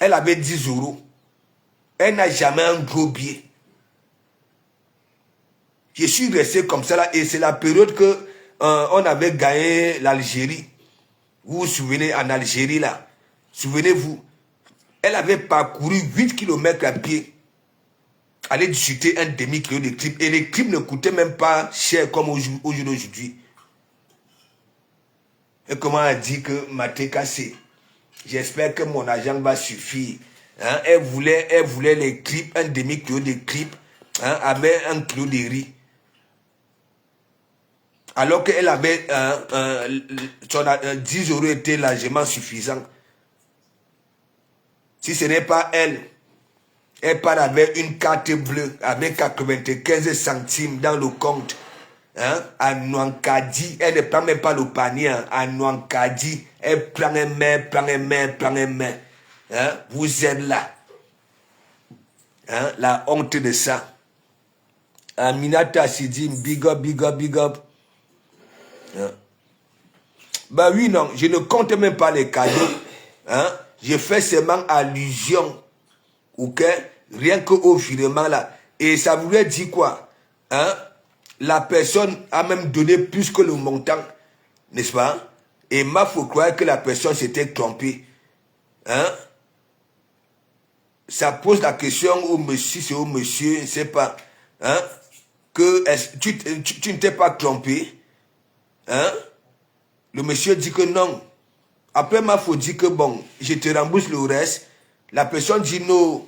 Elle avait 10 euros. Elle n'a jamais un gros billet. Je suis resté comme ça là et c'est la période que on avait gagné l'Algérie. Vous vous souvenez, en Algérie là. Souvenez-vous. Elle avait parcouru 8 km à pied. Aller discuter un demi-kilo de clips. Et les clips ne coûtaient même pas cher comme aujourd'hui. Et comment elle dit que Maté cassé. J'espère que mon argent va suffire. Elle voulait les clips, un demi-kilo de clips, avec 1 kilo de riz. Alors qu'elle avait 10 euros était largement suffisant. Si ce n'est pas elle, elle part avec une carte bleue avec 95 centimes dans le compte. À Nouankadi, elle ne prend même pas le panier. À Nouankadi, elle prend un main. Vous êtes là. La honte de ça. Aminata Sidi, big up. Bah oui, non, je ne compte même pas les cadeaux. Je fais seulement allusion. Ok? Rien qu'au virement là. Et ça voulait dire quoi? La personne a même donné plus que le montant. N'est-ce pas? Et il faut croire que la personne s'était trompée. Ça pose la question au monsieur, c'est au monsieur, je ne sais pas. Que tu ne t'es pas trompé? Le monsieur dit que non. Après, il faut dire que bon, je te rembourse le reste. La personne dit non.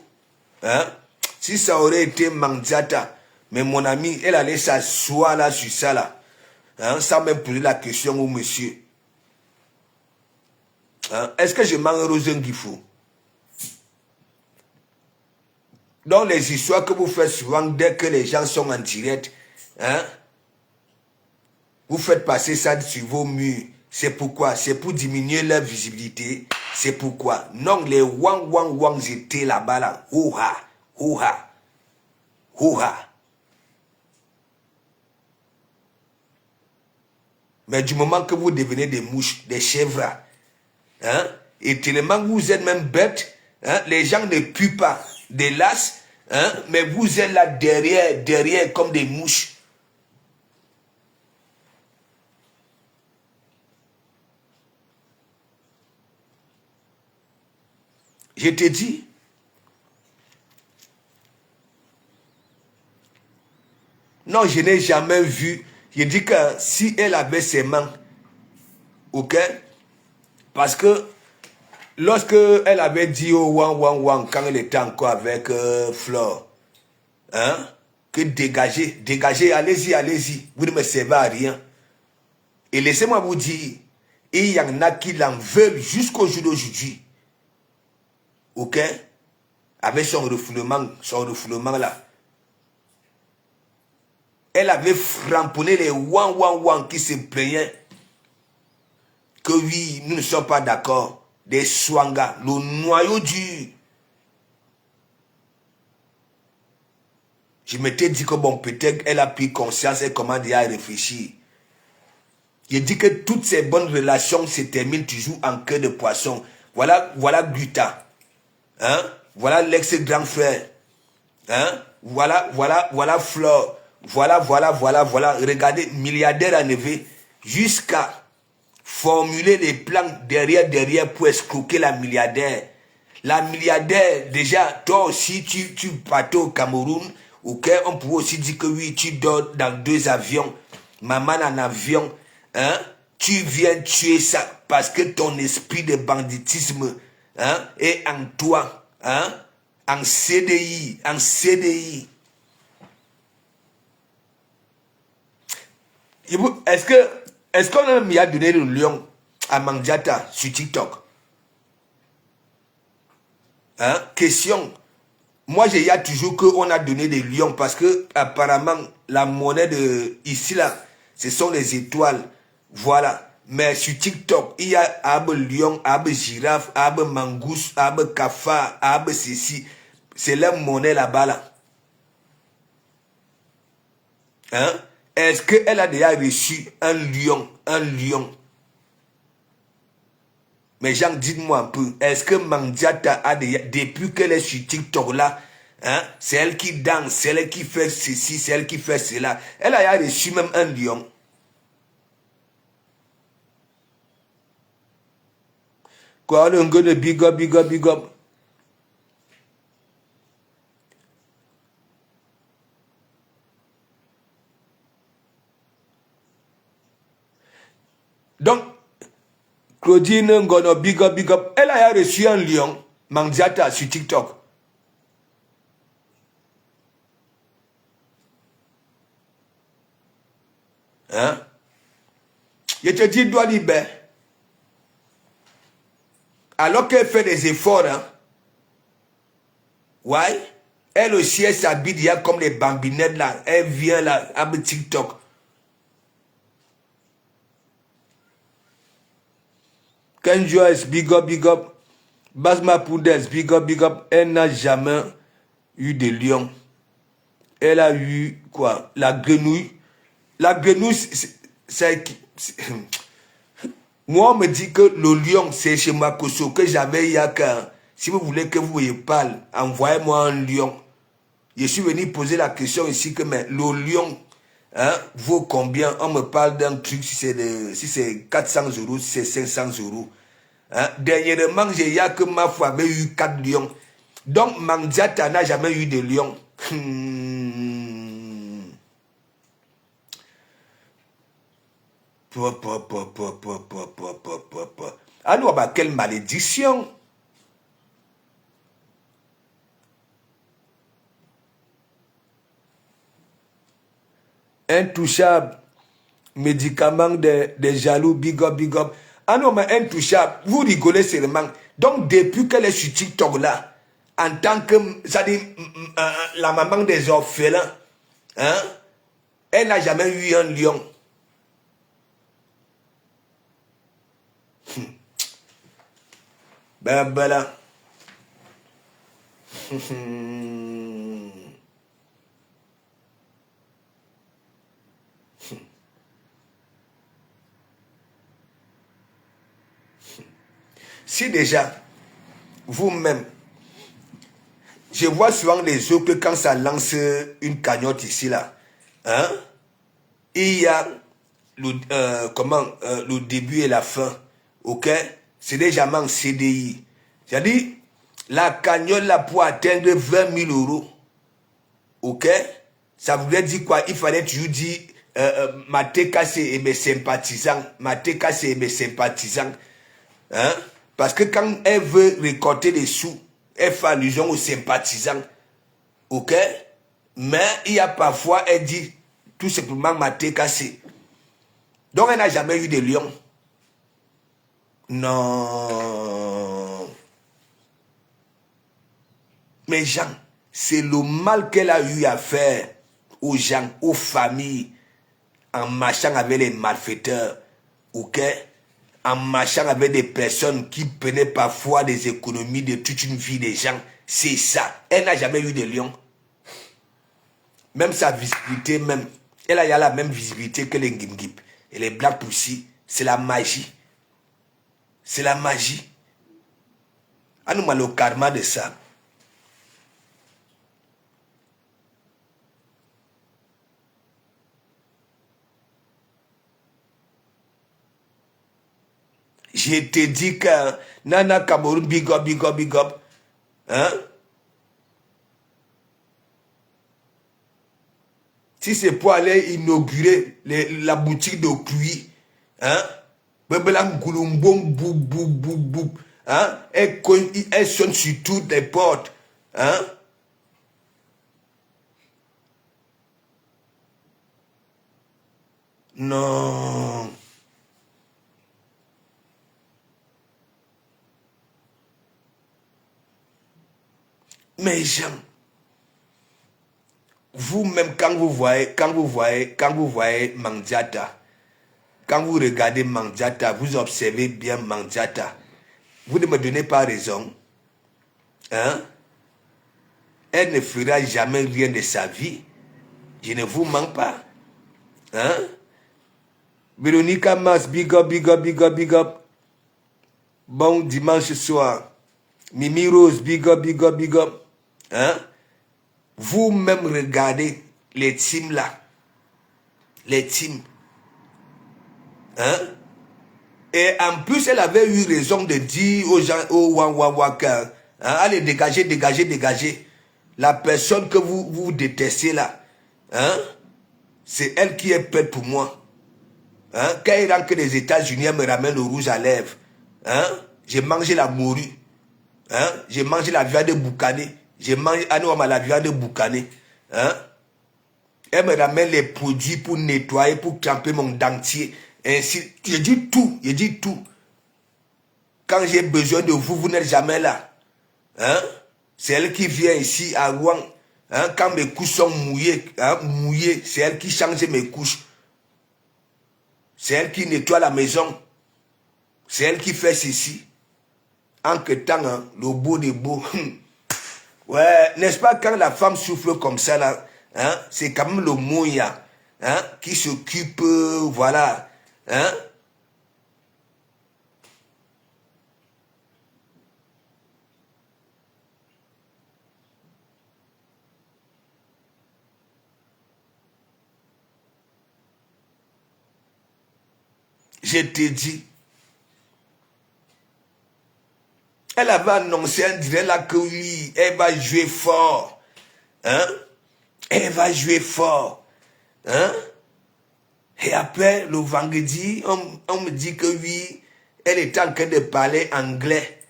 Si ça aurait été Mandiata, mais mon ami, elle allait s'asseoir là sur ça là. Sans même poser la question au monsieur. Est-ce que je manque Rosen Guifou? Dans les histoires que vous faites souvent, dès que les gens sont en direct, vous faites passer ça sur vos murs. C'est pourquoi? C'est pour diminuer leur visibilité. C'est pourquoi? Non, les wang étaient là-bas là. Ouha. Mais du moment que vous devenez des mouches, des chèvres, et tellement que vous êtes même bêtes, les gens ne puent pas des lasses, mais vous êtes là derrière comme des mouches. Je te dis, non, je n'ai jamais vu. Je dis que si elle avait ses mains, ok, parce que lorsque elle avait dit au wang, quand elle était encore avec Flore, que dégagez, allez-y, vous ne me servez à rien. Et laissez-moi vous dire, Et il y en a qui l'en veulent jusqu'au jour d'aujourd'hui. Ok? Avec son refoulement là. Elle avait framponné les wan qui se plaignaient que oui, nous ne sommes pas d'accord. Des Swanga, le noyau dur. Je m'étais dit que bon, peut-être elle a pris conscience et comment dire à réfléchir. Je dis que toutes ces bonnes relations se terminent toujours en queue de poisson. Voilà Guta. Hein? Voilà l'ex-grand frère. Hein? Voilà Flore. Voilà. Regardez, milliardaire en éveil, jusqu'à formuler les plans derrière pour escroquer la milliardaire. La milliardaire, déjà, toi aussi, tu partais au Cameroun, ok, on pourrait aussi dire que oui, tu dors dans 2 avions, maman en avion, hein, tu viens tuer ça parce que ton esprit de banditisme, hein, est en toi, hein, en CDI. Est-ce qu'on m'y a donné le lion à Mandiata sur TikTok? Hein? Question. Moi, il y a toujours qu'on a donné des lions parce que apparemment la monnaie de ici là, ce sont les étoiles. Voilà. Mais sur TikTok, il y a Abe lion, Abe girafe, Abe mangousse, Abe cafard, Abe ceci. C'est la monnaie là-bas là. Hein? Est-ce qu'elle a déjà reçu un lion? Mais Jean, dites-moi un peu, est-ce que Mandiata a déjà, depuis qu'elle est sur TikTok là, hein, c'est elle qui danse, c'est elle qui fait ceci, c'est elle qui fait cela. Elle a déjà reçu même un lion. Quoi, le gars de big up. Donc, Claudine Ngono, big up. Elle a reçu un lion, Mandiata, sur TikTok. Hein? Je te dis, doigt libère. Alors qu'elle fait des efforts, hein? Ouais? Elle aussi, elle s'habille comme les bambinettes là. Elle vient là, avec TikTok. Ken Joyce, big up. Basma Poudès, big up. Elle n'a jamais eu de lion. Elle a eu quoi? La grenouille. La grenouille, c'est... Moi, on me dit que le lion, c'est chez Makoso, que j'avais il y a qu'un... Si vous voulez que vous y parle, envoyez-moi un lion. Je suis venu poser la question ici que mais le lion, hein, vaut combien? On me parle d'un truc, si c'est 400 €, si c'est 500 €. Hein? Dernièrement, il y a que ma foi avait eu 4 lions. Donc, Mandiata n'a jamais eu de lion. Ah non, bah, quelle malédiction! Intouchable, médicament des jaloux, big up. Ah non, mais intouchable, vous rigolez seulement. Donc, depuis qu'elle est sur TikTok là, en tant que, ça dit, la maman des orphelins, hein, elle n'a jamais eu un lion. Ben, là. Si déjà, vous-même, je vois souvent les autres que quand ça lance une cagnotte ici, là, hein, il y a le début et la fin, ok? C'est déjà en CDI. C'est-à-dire, la cagnotte là pour atteindre 20 000 €, ok? Ça voudrait dire quoi? Il fallait toujours dire ma TKC et mes sympathisants, hein? Parce que quand elle veut récolter des sous, elle fait allusion aux sympathisants. Ok? Mais il y a parfois, elle dit tout simplement ma TKC. Donc elle n'a jamais eu de lion. Non. Mais Jean, c'est le mal qu'elle a eu à faire aux gens, aux familles, en marchant avec les malfaiteurs, ok? En marchant avec des personnes qui prenaient parfois des économies de toute une vie des gens. C'est ça. Elle n'a jamais eu de lion. Même sa visibilité, même, elle a la même visibilité que les Ngimgip. Et les Black Pussy, c'est la magie. C'est la magie. Ah, nous, le karma de ça. Je te dis que Nana Cameroun, big up, big up, big up. Hein? Si c'est pour aller inaugurer la boutique de Cuy, hein? Hein? Elle sonne sur toutes les portes. Hein? Non. Mais Jean, vous-même, quand vous voyez Mandiata, quand vous regardez Mandiata, vous observez bien Mandiata, vous ne me donnez pas raison. Hein? Elle ne fera jamais rien de sa vie. Je ne vous mens pas. Hein? Véronica Mas, big up, big up, big up, big up. Bon dimanche soir. Mimi Rose, big up, big up, big up. Hein? Vous-même regardez les teams là. Les teams. Hein? Et en plus, elle avait eu raison de dire aux gens, aux Wawaka, hein? Allez, dégagez, dégagez, dégagez. La personne que vous détestez là, hein? C'est elle qui est prête pour moi. Hein? Quand il rentre des États-Unis, elle me ramène le rouge à lèvres. Hein? J'ai mangé la morue. Hein? J'ai mangé la viande de boucané. J'ai mangé la viande de boucané. Hein? Elle me ramène les produits pour nettoyer, pour tremper mon dentier. Ainsi, je dis tout, je dis tout. Quand j'ai besoin de vous, vous n'êtes jamais là. Hein? C'est elle qui vient ici à Rouen. Hein? Quand mes couches sont mouillées, hein? Mouillées, c'est elle qui change mes couches. C'est elle qui nettoie la maison. C'est elle qui fait ceci. En que temps, hein, le beau des beaux. Ouais, n'est-ce pas, quand la femme souffle comme ça, là, hein, c'est quand même le moya, hein, qui s'occupe, voilà, hein. Je te dis, elle avait annoncé, elle dirait là que oui, elle va jouer fort, hein, elle va jouer fort, hein. Et après, le vendredi, on me dit que oui, elle est en train de parler anglais.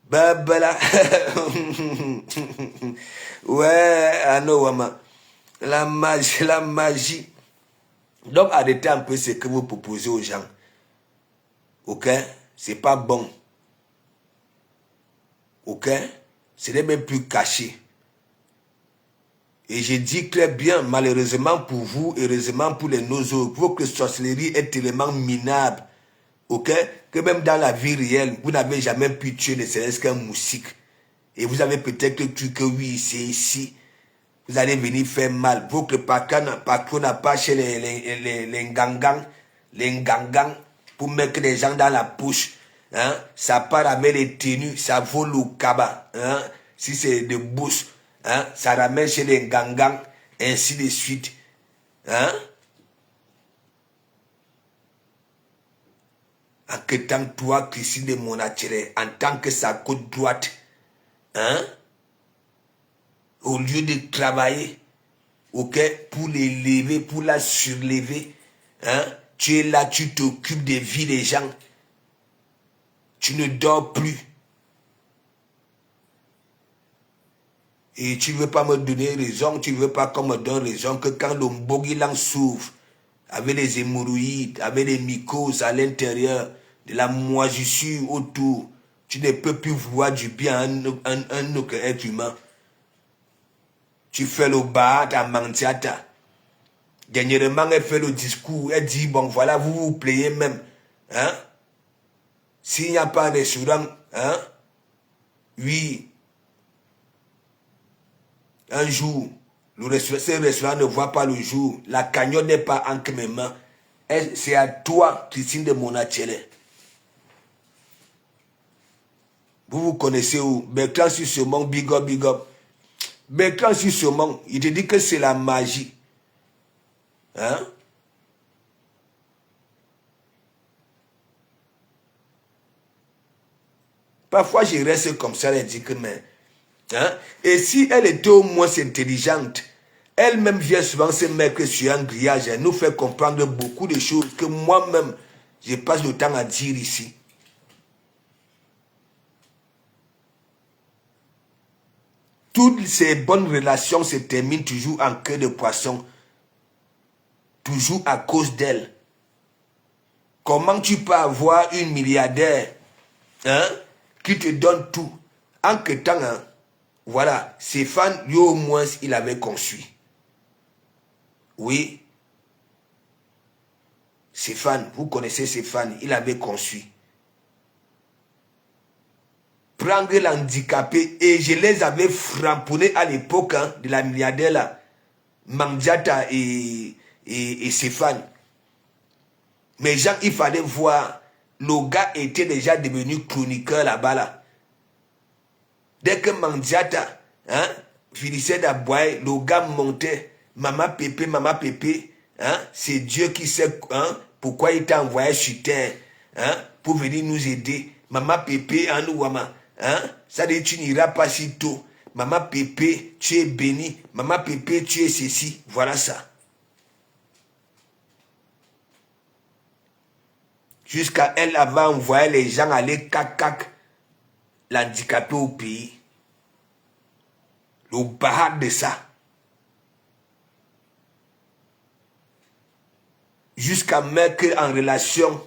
Babala. Ouais, Anouama. La magie, la magie. Donc, arrêtez un peu ce que vous proposez aux gens. Ok? C'est pas bon. Ok? Ce n'est même plus caché. Et je dis très bien, malheureusement pour vous, heureusement pour les nozos, votre sorcellerie est tellement minable, ok, que même dans la vie réelle, vous n'avez jamais pu tuer ne serait-ce qu'un moustique. Et vous avez peut-être cru que oui, c'est ici. Vous allez venir faire mal. Votre patron n'a pas chez les ngangans, pour mettre les gens dans la poche. Hein? Ça part avec les tenues, ça vole au cabas. Hein? Si c'est de bourse. Hein? Ça ramène chez les gangans, ainsi de suite. Hein? En que tant toi, Christine de Monatire, en tant que sa côte droite, hein? Au lieu de travailler, ok, pour l'élever, pour la surlever, hein? Tu es là, tu t'occupes des vies des gens. Tu ne dors plus. Et tu ne veux pas me donner raison, tu ne veux pas qu'on me donne raison que quand le Mbogilan s'ouvre, avec les hémorroïdes, avec les mycoses à l'intérieur, de la moisissure autour. Tu ne peux plus voir du bien à un autre être humain. Tu fais le bar à Mantiata. Dernièrement, elle fait le discours, elle dit, bon voilà, vous vous plaignez même. Hein? S'il n'y a pas de restaurant, hein? Oui. Un jour, ce restaurant ne voit pas le jour. La cagnotte n'est pas entre mes mains. C'est à toi, Christine de Monachele. Vous connaissez où? Bertrand sur ce monde, big up, big up. Bertrand sur ce monde, il te dit que c'est la magie. Hein? Parfois, je reste comme ça, elle dit que, mais... Hein? Et si elle était au moins intelligente, elle-même vient souvent se mettre sur un grillage, elle nous fait comprendre beaucoup de choses que moi-même, je passe le temps à dire ici. Toutes ces bonnes relations se terminent toujours en queue de poisson. Toujours à cause d'elle. Comment tu peux avoir une milliardaire, hein, qui te donne tout, en que temps, hein, voilà, Stéphane, lui au moins, il avait conçu. Oui. Stéphane, vous connaissez Stéphane, il avait conçu. Prendre l'handicapé, et je les avais frapponnés à l'époque, hein, de la milliardaire là, Mandiata et Stéphane. Mais Jean, il fallait voir, le gars était déjà devenu chroniqueur là-bas là. Dès que Mandiata, hein, finissait d'aboyer, le gars montait, maman pépé, hein, c'est Dieu qui sait, hein, pourquoi il t'a envoyé sur terre, hein, pour venir nous aider. Maman pépé, hein, nous, maman. Hein? Ça dit, tu n'iras pas si tôt. Maman Pépé, tu es béni. Maman Pépé, tu es ceci. Voilà ça. Jusqu'à elle avait envoyé les gens aller cac l'handicapé au pays. Le baraque de ça. Jusqu'à mettre en relation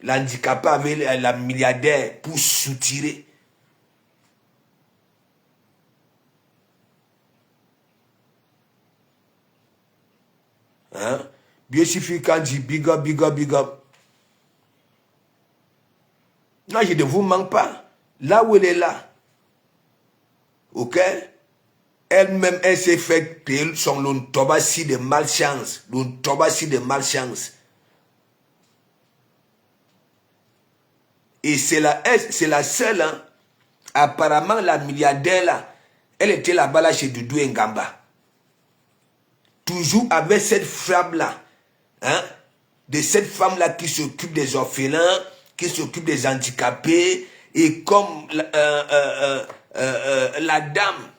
l'handicapé avec la milliardaire pour soutirer. Hein? Bien suffit quand dit big up, big up, big up. Non, je ne vous manque pas. Là où elle est là. Ok? Elle-même, elle s'est fait payer son lontobasi de malchance. Lontobasi de malchance. Et c'est la seule, hein. Apparemment, la milliardaire là, elle était là-bas là chez Doudou Ngamba. Toujours avec cette femme-là, hein, de cette femme-là qui s'occupe des orphelins, qui s'occupe des handicapés, et comme la dame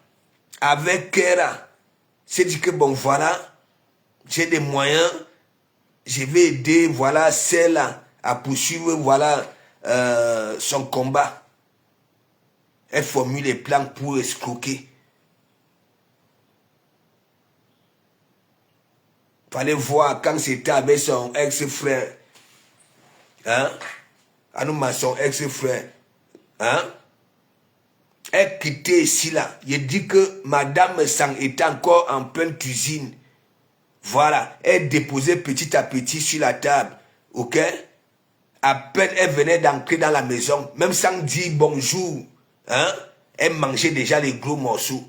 avec Kera s'est dit que bon voilà, j'ai des moyens, je vais aider voilà celle-là à poursuivre voilà son combat. Elle formule les plans pour escroquer. Fallait voir quand c'était avec son ex-frère. Hein? Anouma, son ex-frère. Hein? Elle quittait ici là. Il dit que Madame Sang était encore en pleine cuisine. Voilà. Elle déposait petit à petit sur la table. Ok? À peine elle venait d'entrer dans la maison. Même sans dire bonjour. Hein? Elle mangeait déjà les gros morceaux.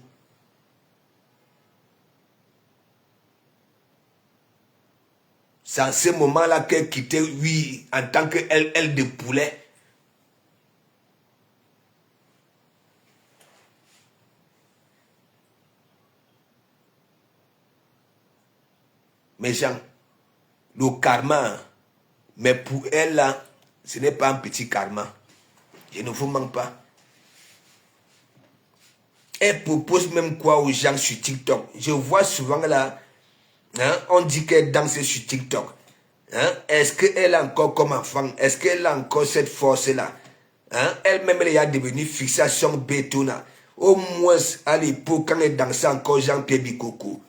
C'est en ce moment-là qu'elle quittait, oui, en tant qu'elle de poulet. Mais Jean, le karma, mais pour elle, là, ce n'est pas un petit karma. Je ne vous manque pas. Elle propose même quoi aux gens sur TikTok. Je vois souvent là, hein, on dit qu'elle danse sur TikTok. Hein? Est-ce qu'elle a encore comme enfant? Est-ce qu'elle a encore cette force-là? Hein? Elle-même, elle est devenue fixation béton. Au moins, à l'époque, quand elle dansait encore Jean-Pierre Bikoko.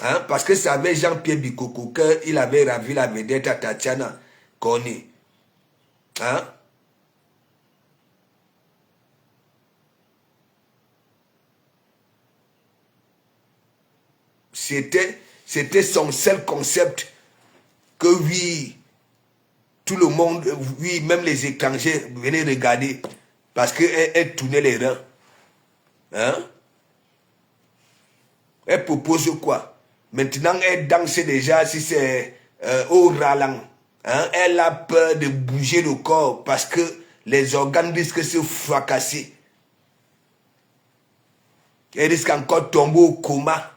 Hein? Parce que c'est avec Jean-Pierre Bikoko qu'il avait ravi la vedette à Tatiana Kone. Hein? C'était son seul concept que oui, tout le monde, oui, même les étrangers venaient regarder parce qu'elle tournait les reins. Hein? Elle propose quoi? Maintenant, elle danse déjà si c'est au ralent. Hein? Elle a peur de bouger le corps parce que les organes risquent de se fracasser. Elle risque encore de tomber au coma.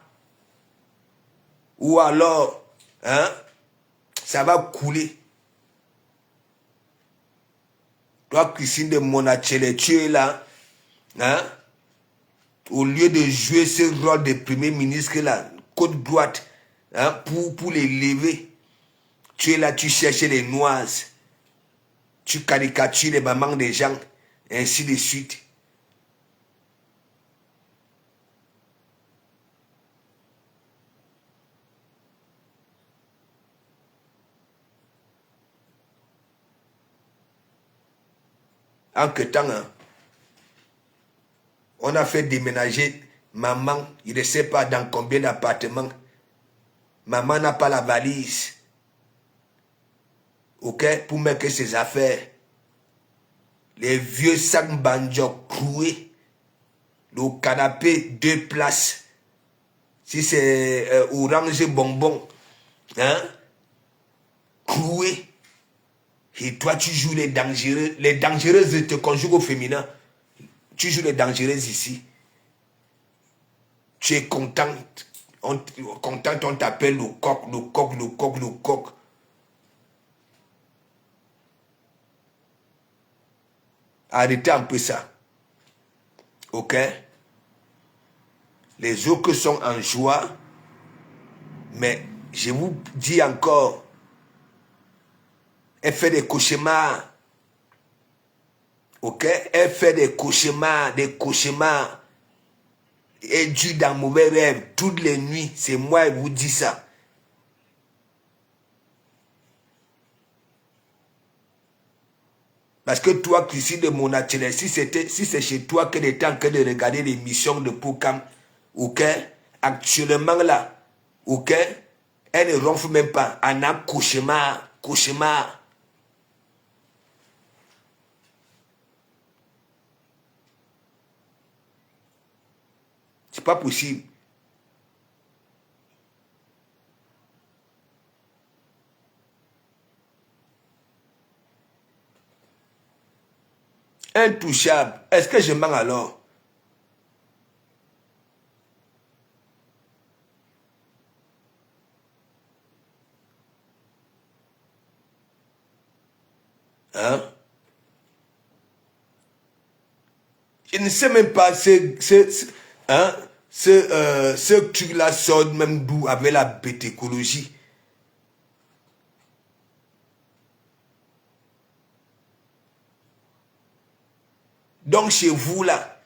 Ou alors, hein, ça va couler. Toi, Christine de Monachele, tu es là, hein, au lieu de jouer ce rôle de premier ministre là, côte droite, hein, pour les lever, tu es là, tu cherches les noises, tu caricatures les mamans des gens, ainsi de suite. En que temps, hein, on a fait déménager maman, il ne sait pas dans combien d'appartements. Maman n'a pas la valise. Ok, pour mettre ses affaires. Les vieux sacs banjo cloués. Le canapé, 2 places. Si c'est orange bonbon. Hein? Cloué. Et toi, tu joues les dangereux. Les dangereuses te conjuguent au féminin. Tu joues les dangereuses ici. Tu es contente. On t'appelle le coq, le coq, le coq, le coq. Arrêtez un peu ça. Ok? Les autres sont en joie. Mais je vous dis encore, elle fait des cauchemars. Ok? Elle fait des cauchemars, des cauchemars. Elle dure dans mauvais rêves toutes les nuits. C'est moi qui vous dis ça. Parce que toi, Christine de Monachele, si c'est chez toi qu'elle était en train de regarder l'émission de Pokam, ok, actuellement là, ok, elle ne ronfle même pas. Elle a cauchemar, cauchemar. C'est pas possible. Intouchable. Est-ce que je mens alors? Hein? Je ne sais même pas ce truc-là sort même d'où avec la bétécologie. Donc chez vous là,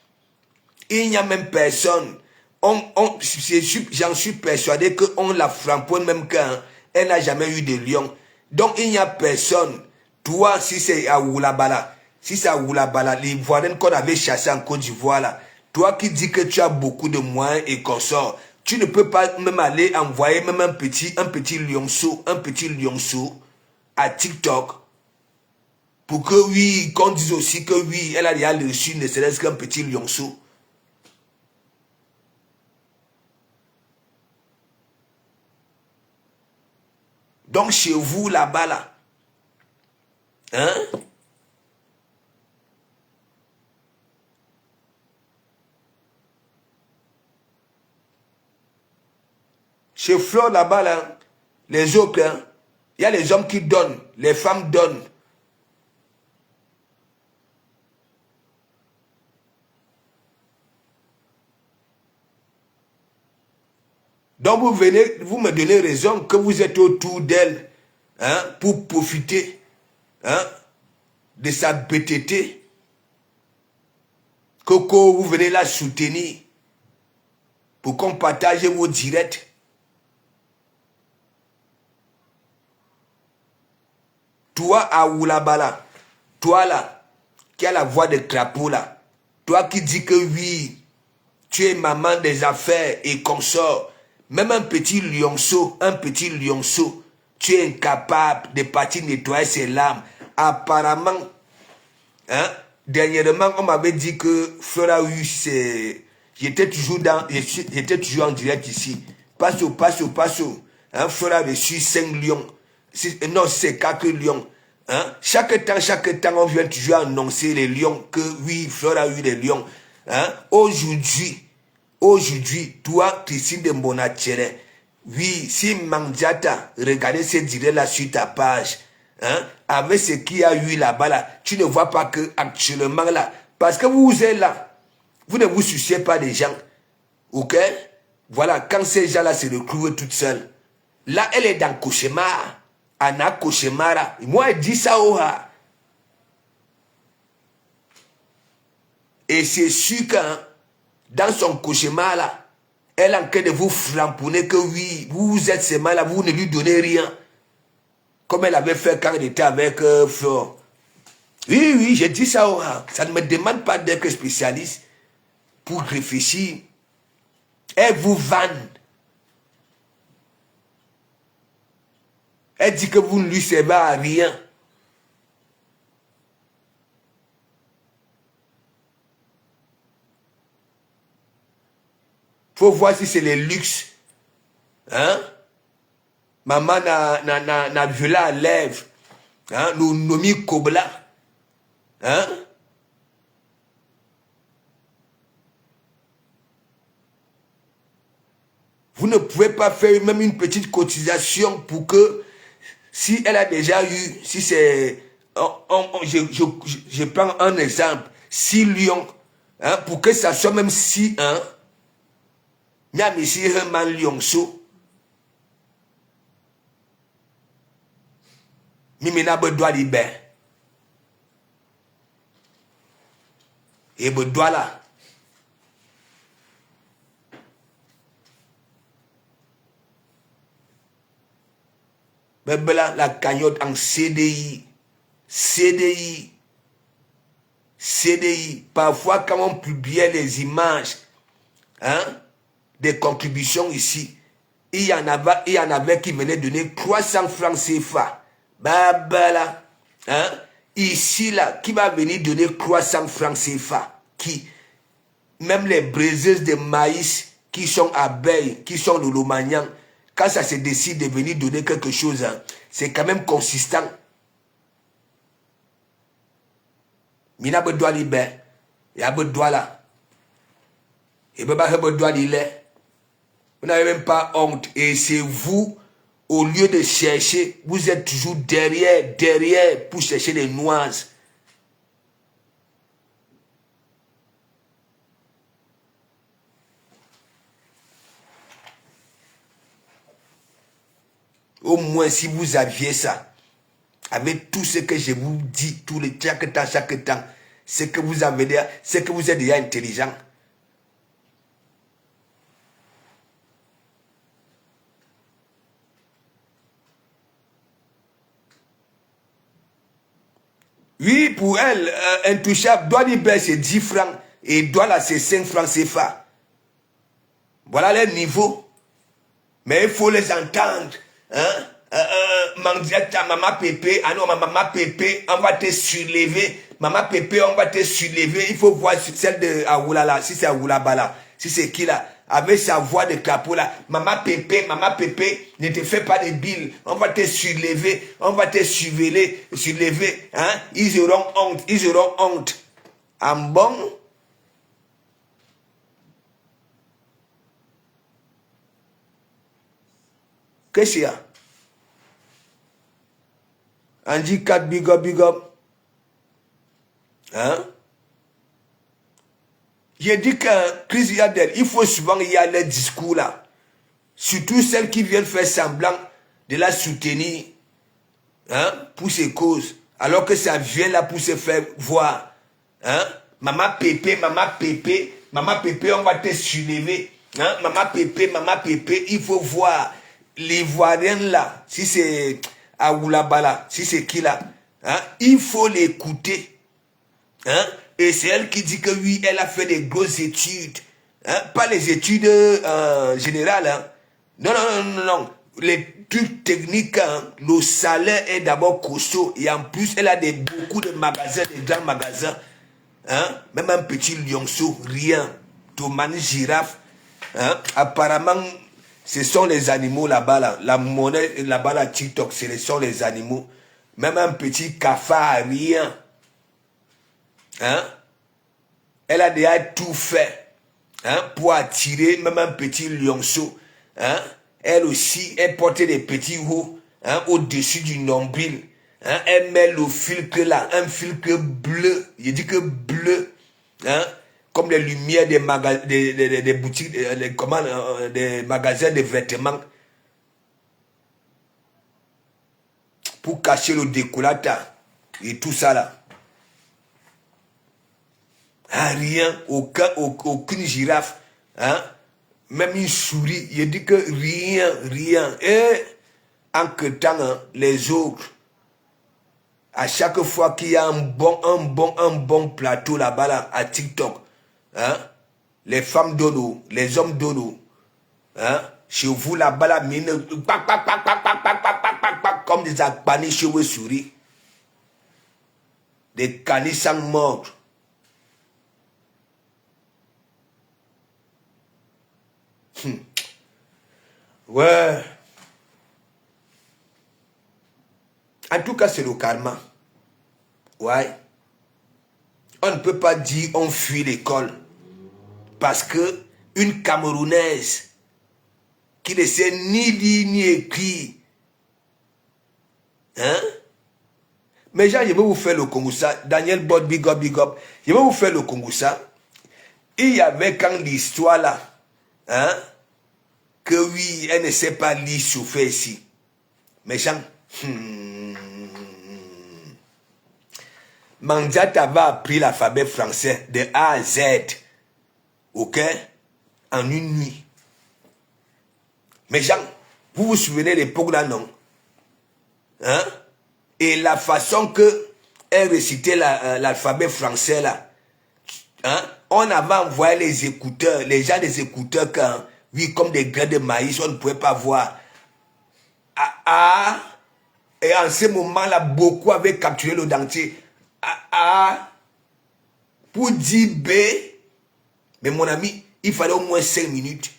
il n'y a même personne. J'en suis persuadé qu'on la framponne même quand elle n'a jamais eu de lion. Donc il n'y a personne. Toi, si c'est à Oulabala, si c'est à Oulabala, les Ivoiriens qu'on avait chassés en Côte d'Ivoire là, toi qui dis que tu as beaucoup de moyens et consorts, tu ne peux pas même aller envoyer même un petit lionceau à TikTok pour que oui, qu'on dise aussi que oui, elle a déjà reçu ne serait-ce qu'un petit lionceau. Donc chez vous là-bas là, hein? Chez Flore là-bas là, les autres, hein, il y a les hommes qui donnent, les femmes donnent. Donc vous venez, vous me donnez raison que vous êtes autour d'elle, hein, pour profiter, hein, de sa bêteté. Coco, vous venez la soutenir pour qu'on partage vos directs. Toi à Oulabala, toi là, qui a la voix de crapaud là, toi qui dis que oui, tu es maman des affaires et consort, même un petit lionceau, tu es incapable de partir nettoyer ses larmes. Apparemment, hein, dernièrement, on m'avait dit que Flora U, c'est... J'étais toujours en direct ici. Passo. Hein, Flora a reçu 5 lions. Non, c'est 4 lions. Hein? Chaque temps, on vient toujours annoncer les lions, que oui, Flora a eu des lions. Hein? Aujourd'hui, toi, Christine de Bonachere, oui, si Mandiata, regardez ce direct là sur ta page, hein, avec ce qu'il y a eu là-bas, là, tu ne vois pas que actuellement là, parce que vous êtes là, vous ne vous souciez pas des gens, ok? Voilà, quand ces gens-là se retrouvent toutes seules, là, elle est dans cauchemar, Anna cauchemar, moi, elle dit ça, oha. Et c'est sûr que, dans son cauchemar là, elle est en train de vous flamponner que oui, vous êtes seulement là, vous ne lui donnez rien. Comme elle avait fait quand elle était avec Flore. Oui, j'ai dit ça. Ça ne me demande pas d'être spécialiste pour réfléchir. Elle vous vanne. Elle dit que vous ne lui servez à rien. Faut voir si c'est les luxes. Hein? Maman n'a violé à lèvres. Hein? Nous nommons Kobla. Hein? Vous ne pouvez pas faire même une petite cotisation pour que, si elle a déjà eu, si c'est, je prends un exemple, 6 lions, hein, pour que ça soit même 6, hein, Miam ici, un man lionceau. Mimina bedoit libérer. Et bedoit là. Bebela la cagnotte en CDI. Parfois, quand on publiait les images, hein, des contributions ici, il y en avait qui venaient donner 300 francs CFA. Babala, hein? Ici, là, qui va venir donner 300 francs CFA? Qui? Même les braiseuses de maïs qui sont abeilles, qui sont le Lomagnan, quand ça se décide de venir donner quelque chose, hein, c'est quand même consistant. Mina bedoit libérer. Il y a bedoit là. Et bedoit libérer. Vous n'avez même pas honte. Et c'est vous, au lieu de chercher, vous êtes toujours derrière pour chercher les nuances. Au moins, si vous aviez ça, avec tout ce que je vous dis, chaque temps, c'est que vous êtes déjà intelligent. Oui, pour elle, intouchable, doit libérer c'est 10 francs et doit là c'est 5 francs CFA. Voilà les niveaux. Mais il faut les entendre. Hein? Mandiata, maman Pépé, ah non, maman Pépé, on va te surlever. Maman Pépé, on va te surlever. Il faut voir celle de Aoula là, si c'est Aoula Bala, si c'est qui là, avec sa voix de crapaud là. Maman Pépé, ne te fais pas de billes. On va te surlever, on va te surveiller, hein? Ils auront honte. En bon? Qu'est-ce qu'il y a? Andy 4, big up. Hein? J'ai dit que Chris Yadel, il faut souvent y aller les discours là. Surtout celles qui viennent faire semblant de la soutenir, hein, pour ses causes. Alors que ça vient là pour se faire voir. Hein? Maman Pépé, on va te soulever. Hein? Maman Pépé, il faut voir l'Ivoirienne là. Si c'est Aoulabala, si c'est qui là. Hein? Il faut l'écouter. Hein? Et c'est elle qui dit que oui, elle a fait des grosses études. Hein? Pas les études générales. Hein? Non, non, non, non, non. Les trucs techniques, hein? Le salaire est d'abord costaud. Et en plus, elle a beaucoup de magasins, des grands magasins. Hein? Même un petit lionceau, rien. Tomane, girafe. Hein? Apparemment, ce sont les animaux là-bas. Là. La monnaie là-bas, là, TikTok, ce sont les animaux. Même un petit cafard, rien. Hein? Elle a déjà tout fait, hein, pour attirer même un petit lionceau. Hein? Elle aussi, elle portait des petits hauts, hein, au-dessus du nombril. Hein? Elle met le filtre là, un filtre bleu. Je dis que bleu. Hein? Comme les lumières des, des boutiques, des magasins de vêtements. Pour cacher le décollata et tout ça là. Ah, rien, aucune girafe, hein? Même une souris, je dis que rien, rien. Et en que temps, hein, les autres, à chaque fois qu'il y a un bon plateau là-bas là, à TikTok, hein? Les femmes d'Olo, les hommes d'Olo, hein? Chez vous là-bas là, mine, comme des agbanis chez vos souris. Des canis sans mort. Ouais. En tout cas, c'est le karma. Ouais. On ne peut pas dire on fuit l'école. Parce que une Camerounaise qui ne sait ni lire ni écrire. Hein? Mais genre, je vais vous faire le Kongoussa. Daniel Bot, big up, big up. Je vais vous faire le Kongoussa. Il y avait quand l'histoire là, hein? Que oui, elle ne sait pas lire souffler ici. Mais genre, Mandiata va appris l'alphabet français de A à Z. Ok? En une nuit. Mais Jean, vous vous souvenez de l'époque là, non? Hein? Et la façon que elle récitait l'alphabet français là, hein? On avait envoyé les écouteurs, les gens des écouteurs, quand, oui, comme des grains de maïs, on ne pouvait pas voir. Et en ce moment-là, beaucoup avaient capturé le dentier. Pour dire B, mais mon ami, il fallait au moins 5 minutes.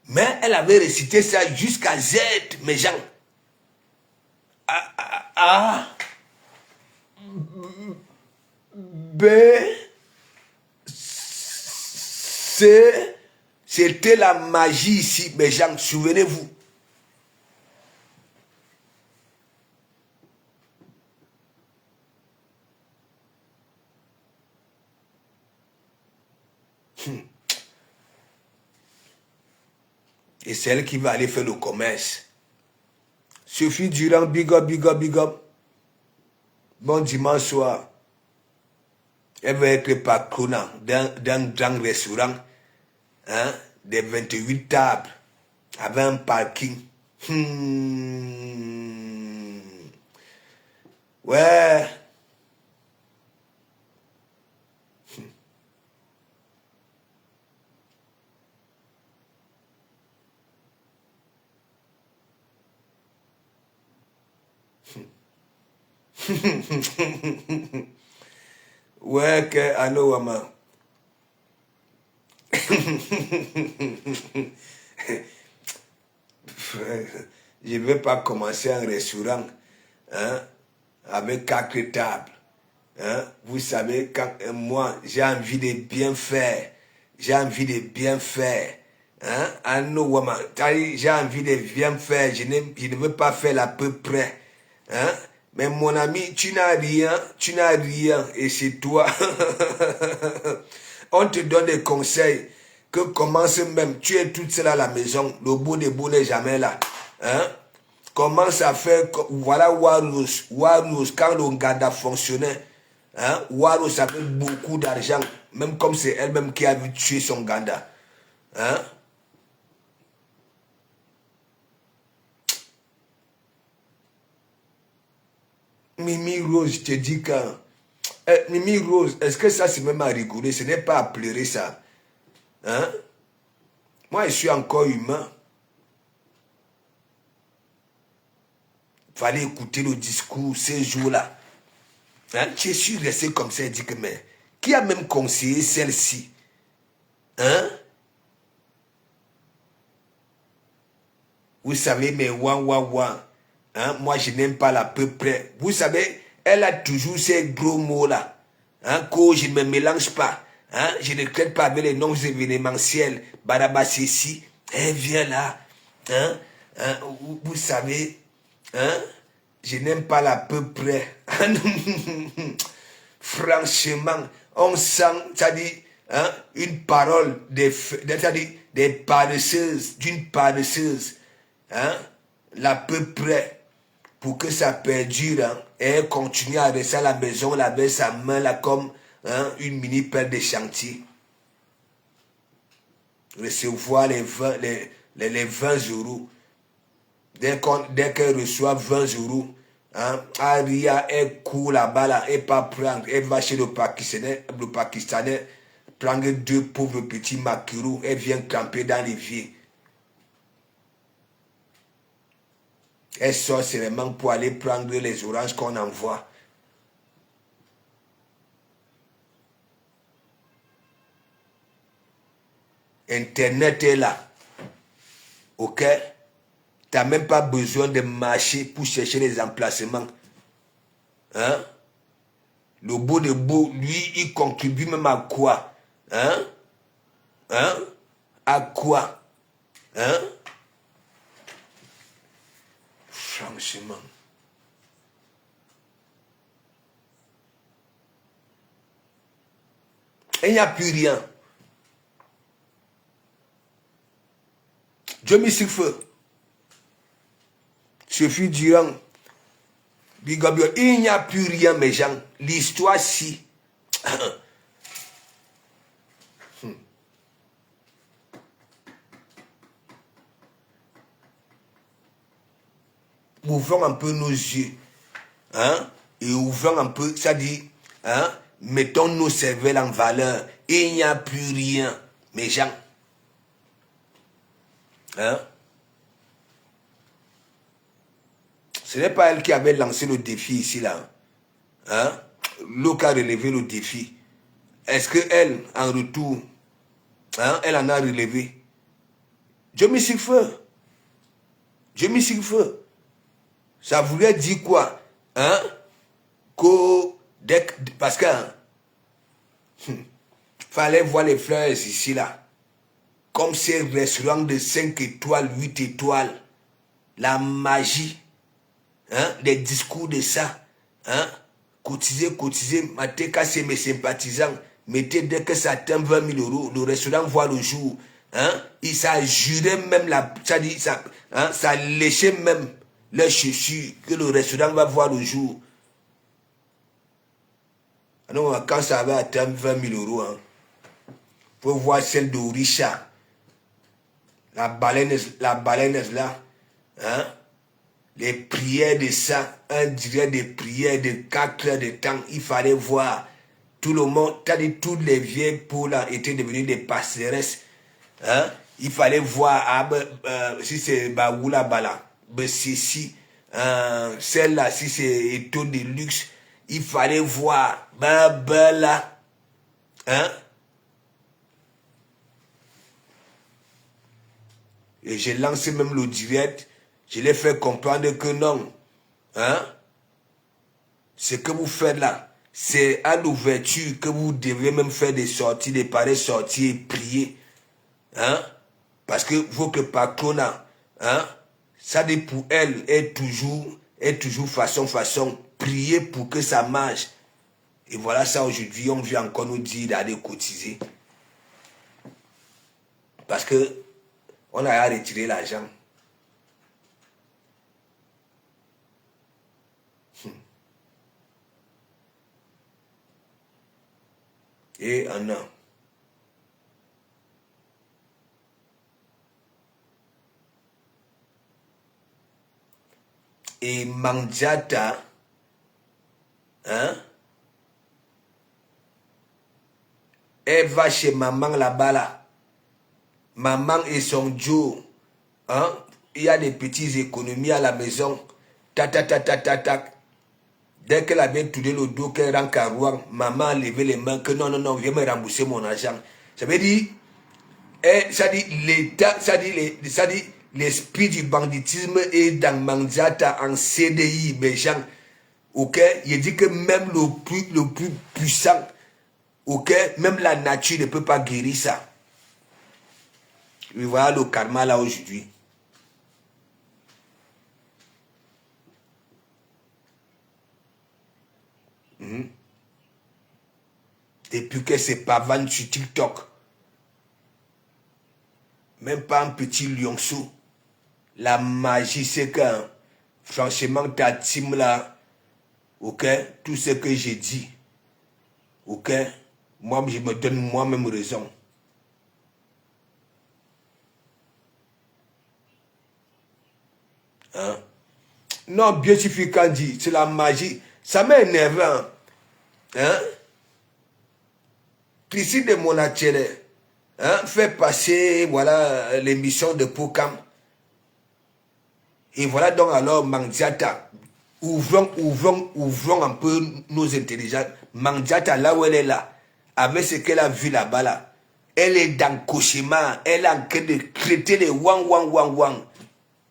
Mais elle avait récité ça jusqu'à Z, mes gens. B, C, c'était la magie ici, mes gens, souvenez-vous. Et c'est elle qui va aller faire le commerce. Sophie Durand, big up, big up, big up. Bon dimanche soir. Elle va être patronne d'un grand restaurant, hein, de 28 tables, avec un parking. Ouais. Ouais, que Anno Wama. Je ne vais pas commencer un restaurant, hein, avec 4 tables. Hein. Vous savez, quand moi, j'ai envie de bien faire. J'ai envie de bien faire. Hein. Anno Wama. J'ai envie de bien faire. Je ne veux pas faire à peu près. Hein. Mais mon ami, tu n'as rien, et c'est toi. On te donne des conseils, que commence même, tu es toute seule à la maison, le bout de bout n'est jamais là. Hein? Commence à faire, voilà Warros, quand le Nganda fonctionnait, hein? Warros avait beaucoup d'argent, même comme c'est elle-même qui a vu tuer son Nganda. Hein? Mimi Rose, je te dis que... Mimi Rose, est-ce que ça c'est même à rigoler? Ce n'est pas à pleurer ça. Hein? Moi, je suis encore humain. Il fallait écouter le discours ces jours-là. Hein? Tu es resté comme ça et dit que, mais qui a même conseillé celle-ci? Hein? Vous savez, mais hein? Moi, je n'aime pas l'à peu près. Vous savez, elle a toujours ces gros mots-là. Hein? Que je ne me mélange pas. Hein? Je ne traite pas avec les noms événementiels. Baraba ceci. Elle vient là. Hein? Hein? Vous savez, hein? Je n'aime pas l'à peu près. Franchement, on sent, c'est-à-dire, hein, une parole, c'est-à-dire des paresseuses, d'une paresseuse. Hein, l'à peu près, pour que ça perdure, hein, et elle continue à rester à la maison, là, avec sa main là, comme hein, une mini pelle de chantier. Recevoir les 20, les 20 euros. Dès qu'elle reçoit 20 euros, hein, Aria, elle court là-bas, là, elle pas prendre, elle va chez le Pakistanais, prendre deux pauvres petits maquereaux, elle vient camper dans l'évier. Elle sort seulement pour aller prendre les oranges qu'on envoie. Internet est là. Ok? Tu n'as même pas besoin de marcher pour chercher les emplacements. Hein? Le beau de beau, lui, il contribue même à quoi? Hein? Hein? À quoi? Hein? Franchement. Il n'y a plus rien. Dieu m'y feu. Sophie Durand. Il n'y a plus rien, mes gens. L'histoire, si. Ouvrons un peu nos yeux. Hein? Et ouvrons un peu, ça dit, hein? Mettons nos cervelles en valeur. Il n'y a plus rien, mes gens. Hein? Ce n'est pas elle qui avait lancé le défi ici, là. Hein? L'autre a relevé le défi. Est-ce qu'elle, en retour, hein, elle en a relevé? Dieu me s'y feu. Dieu me s'y feu. Ça voulait dire quoi? Hein? Parce que fallait voir les fleurs ici, là. Comme ces restaurants de 5 étoiles, 8 étoiles. La magie. Hein? Les discours de ça. Hein? Cotiser, mater casser mes sympathisants. Mettez dès que ça atteint 20 000 euros, le restaurant voit le jour. Hein? Il s'est juré même, ça léchait même les chaussures que le restaurant va voir le jour. Alors, quand ça va atteindre 20 000 euros, hein, faut voir celle de Orisha. La baleine là. Hein? Les prières de ça, un direct de prières de 4 heures de temps, il fallait voir. Tout le monde, c'est-à-dire toutes les vieilles poules là étaient devenues des passeresses. Hein? Il fallait voir si c'est Baoula Bala, Bessissi, celle-là, si c'est Eto de luxe, il fallait voir Babala. Hein? Et j'ai lancé même le direct. Je l'ai fait comprendre que non. Hein? Ce que vous faites là, c'est à l'ouverture que vous devez même faire des sorties, des pareilles sorties et prier. Hein? Parce que votre patrona, hein? Ça dit pour elle est toujours façon, prier pour que ça marche. Et voilà ça aujourd'hui, on vient encore nous dire d'aller cotiser. Parce que on a retiré l'argent. Et un an. Et Manjata, Hein? Elle va chez maman là-bas là. Maman et son Joe. Hein? Il y a des petites économies à la maison. Tac, tac, tac, tac, tac, tac. Dès qu'elle a bien tourné le dos, qu'elle rentre à Rouen, maman a levé les mains que non, non, non, viens me rembourser mon argent. Ça veut dire, ça dit l'État, ça dit l'esprit du banditisme est dans Mandiata en CDI, mes gens. Ok? Il dit que même le plus puissant, ok? Même la nature ne peut pas guérir ça. Et voilà le karma là aujourd'hui. Depuis que c'est pavane sur TikTok, même pas un petit lionceau. La magie, c'est que, franchement, ta team là, ok, tout ce que j'ai dit, ok, moi, je me donne moi-même raison. Hein? Non, bien sûr, Kandi, c'est la magie. Ça m'énerve, hein? Hein? Chrissy de Monachele, hein, fait passer, voilà, l'émission de Pokam. Et voilà donc alors Mandiata, ouvrons un peu nos intelligences. Mandiata, là où elle est là, avec ce qu'elle a vu là-bas là, elle est dans cauchemar, elle est en train de traiter les wang wang wang wang.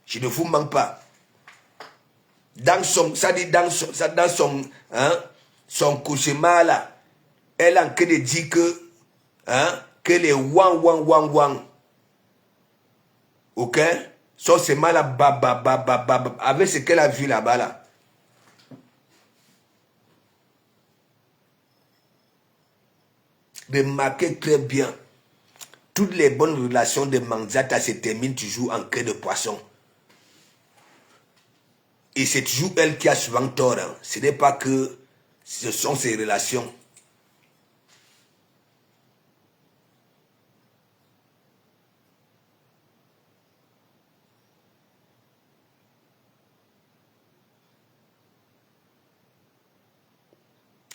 Je ne vous mens pas. Dans son, ça dit dans son, hein, son cauchemar là, elle est en train de dire que les wang wang wang wang, ok, sont ces mal là, avec ce qu'elle a vu là-bas là. Remarquez très bien, toutes les bonnes relations de Mandiata se terminent toujours en queue de poisson. Et c'est toujours elle qui a souvent tort. Hein. Ce n'est pas que ce sont ses relations.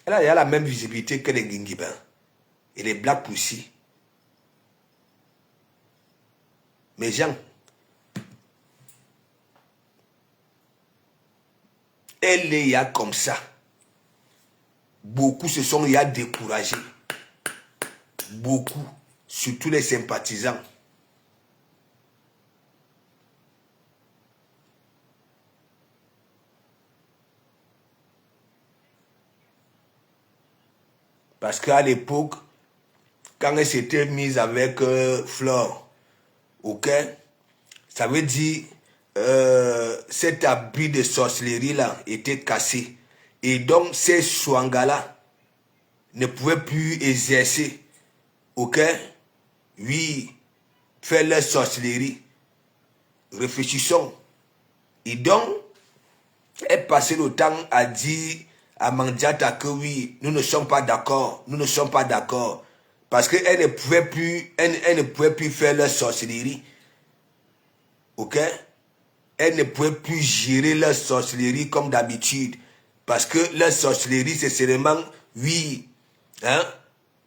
Elle a la même visibilité que les Guingibins. Et les Black Pussy. Mes gens, elle est ya comme ça. Beaucoup se sont ya découragés. Beaucoup. Surtout les sympathisants. Parce qu'à l'époque, quand elle s'était mise avec Flore, ok, ça veut dire cet abri de sorcellerie là était cassé. Et donc ces Swangala ne pouvaient plus exercer, ok, oui, faire leur sorcellerie. Réfléchissons. Et donc, elle passait le temps à dire à Mandiata que oui, nous ne sommes pas d'accord, nous ne sommes pas d'accord. Parce qu'elle ne pouvait plus, elle ne pouvait plus faire leur sorcellerie. Ok? Elle ne pouvait plus gérer leur sorcellerie comme d'habitude. Parce que leur sorcellerie, c'est seulement, oui, hein,